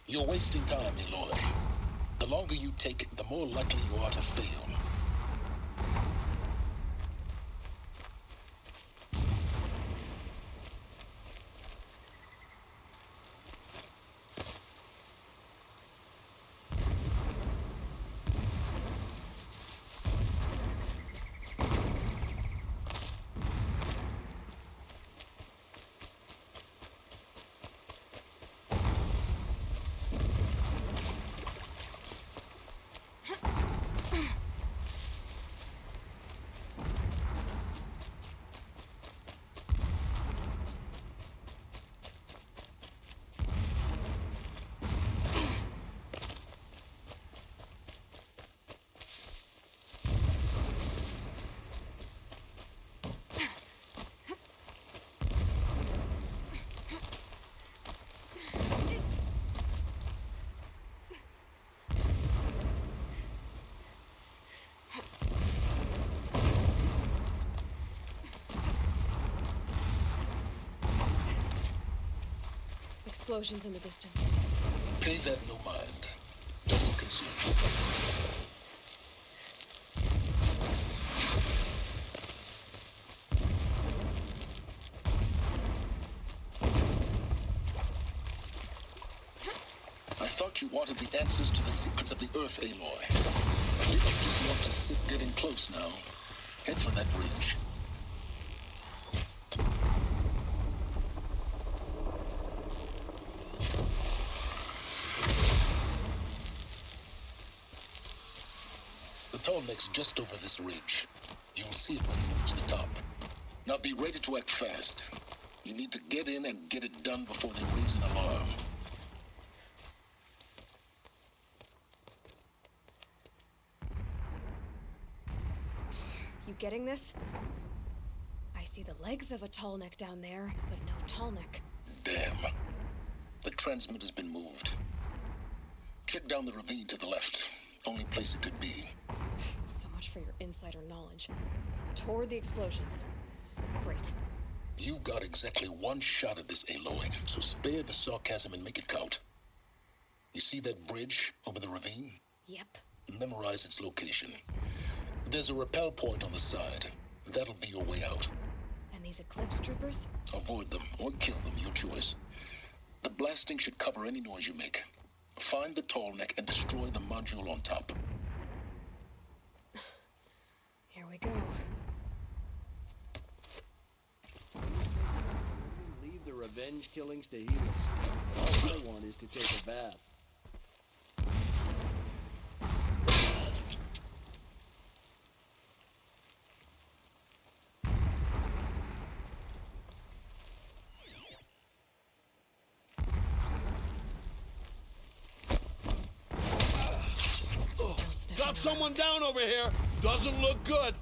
You're wasting time, Aloy. The longer you take it, the more likely you are to fail. Explosions in the distance. Pay that no mind. Doesn't consume you. I thought you wanted the answers to the secrets of the Earth, Aloy. Did you just want to sit getting close now? Head for that ridge. The tall neck's just over this ridge. You'll see it when you reach the top. Now be ready to act fast. You need to get in and get it done before they raise an alarm. You getting this? I see the legs of a tall neck down there, but no tall neck. Damn. The transmitter's been moved. Check down the ravine to the left. Only place it could be. So much for your insider knowledge. Toward the explosions. Great. You've got exactly one shot at this, Aloy, so spare the sarcasm and make it count. You see that bridge over the ravine? Yep. Memorize its location. There's a rappel point on the side. That'll be your way out. And these Eclipse troopers? Avoid them or kill them, your choice. The blasting should cover any noise you make. Find the tall neck and destroy the module on top. Here we go. revenge killings to healers. All I want is to take a bath. Got someone down over here! Doesn't look good!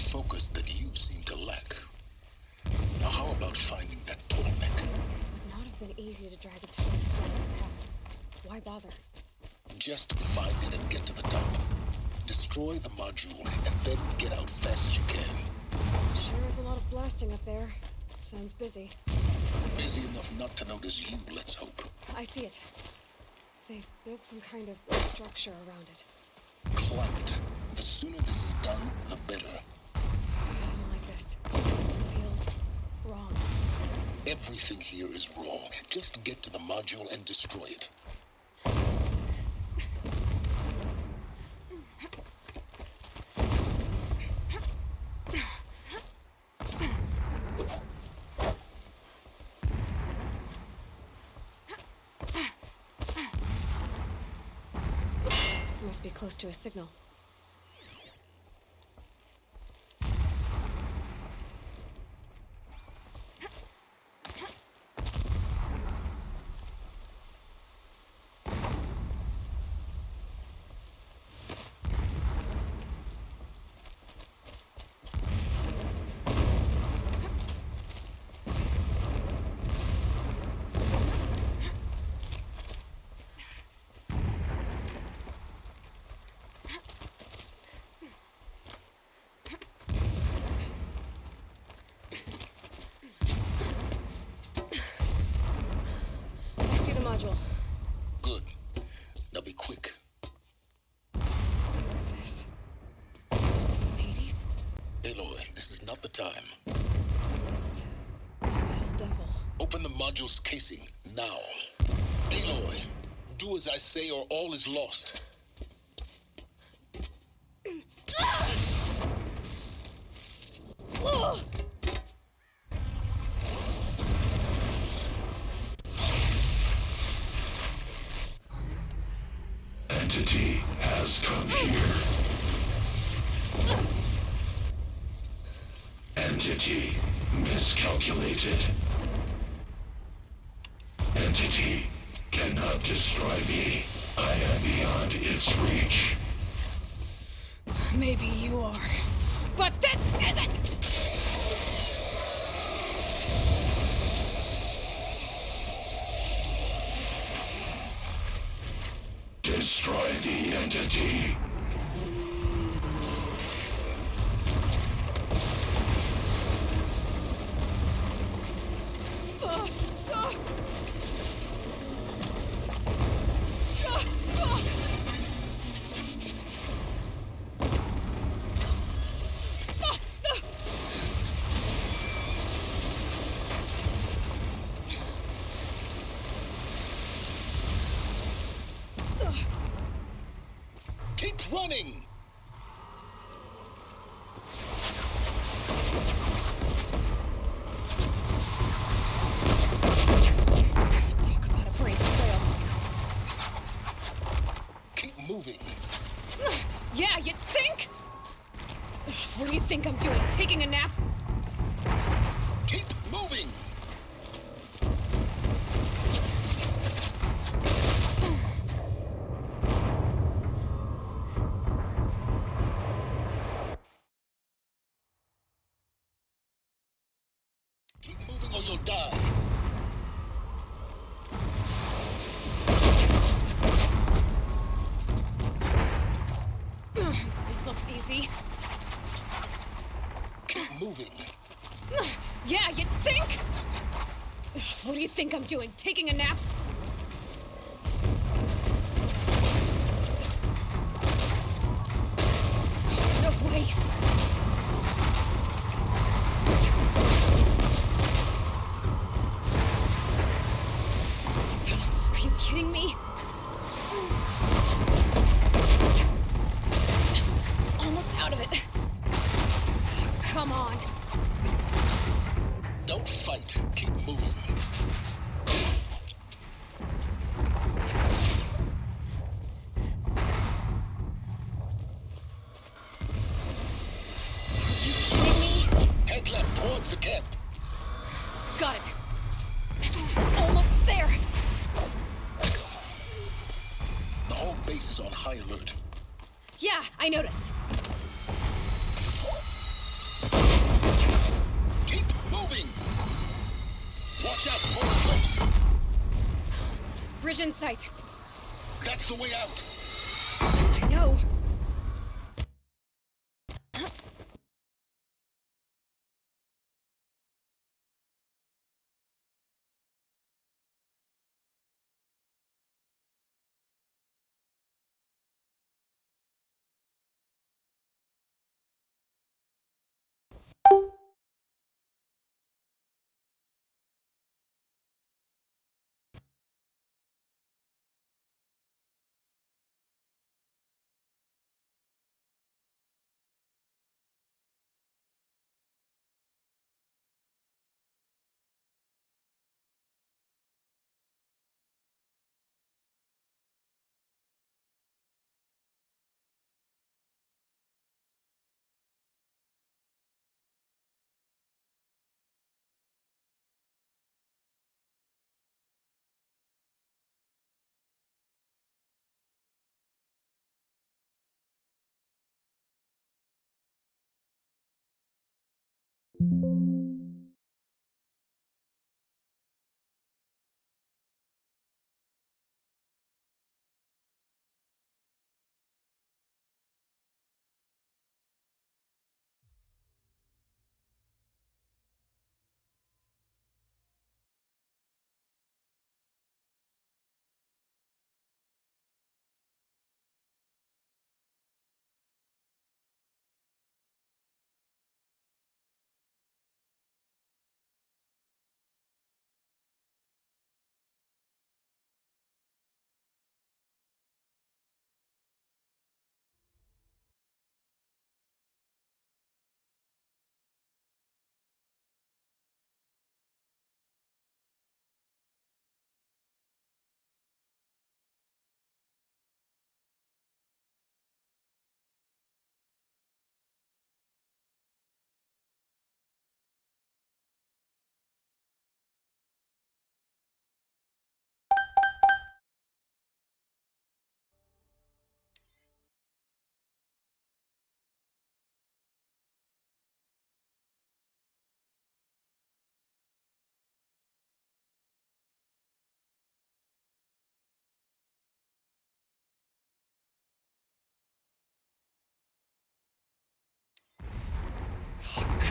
focus that you seem to lack. Now how about finding that tall neck? It would not have been easy to drag a tall neck down this path. Why bother? Just find it and get to the top. Destroy the module and then get out fast as you can. Sure is a lot of blasting up there. Sounds busy. Busy enough not to notice you, let's hope. I see it. They've built some kind of structure around it. Climb it. The sooner this is done, the better. I don't like this. It feels wrong. Everything here is wrong. Just get to the module and destroy it. Must be close to a signal. Good. Now be quick. This is Hades? Aloy, this is not the time. It's a metal devil. Open the module's casing, now. Aloy, do as I say or all is lost. Entity has come here. Entity miscalculated. Entity cannot destroy me. I am beyond its reach. Maybe you are. But this isn't! Destroy the entity. Keep running! Talk about a brave trail. Keep moving. Yeah, you think? What do you think I'm doing? Taking a nap? Keep moving! Keep moving or you'll die. This looks easy. Keep moving. Yeah, you think? What do you think I'm doing? Taking a nap? No way. Are you kidding me? Almost out of it. Come on. Don't fight. Keep moving. Head left towards the camp. Got it. Almost there. The whole base is on high alert. Yeah, I noticed. Keep moving! Watch out for the cliffs! Bridge in sight. That's the way out! I know.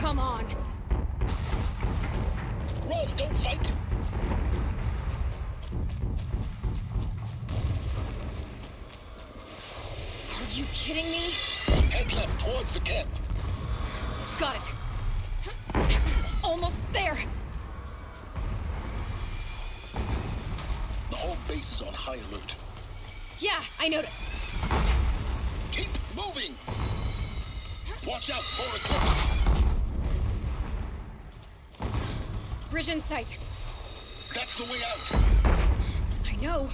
Come on. Run, don't fight! Are you kidding me? Head left towards the camp. Got it. Almost there. The whole base is on high alert. Yeah, I noticed. Keep moving! Watch out for eclipse! Bridge in sight. That's the way out! I know.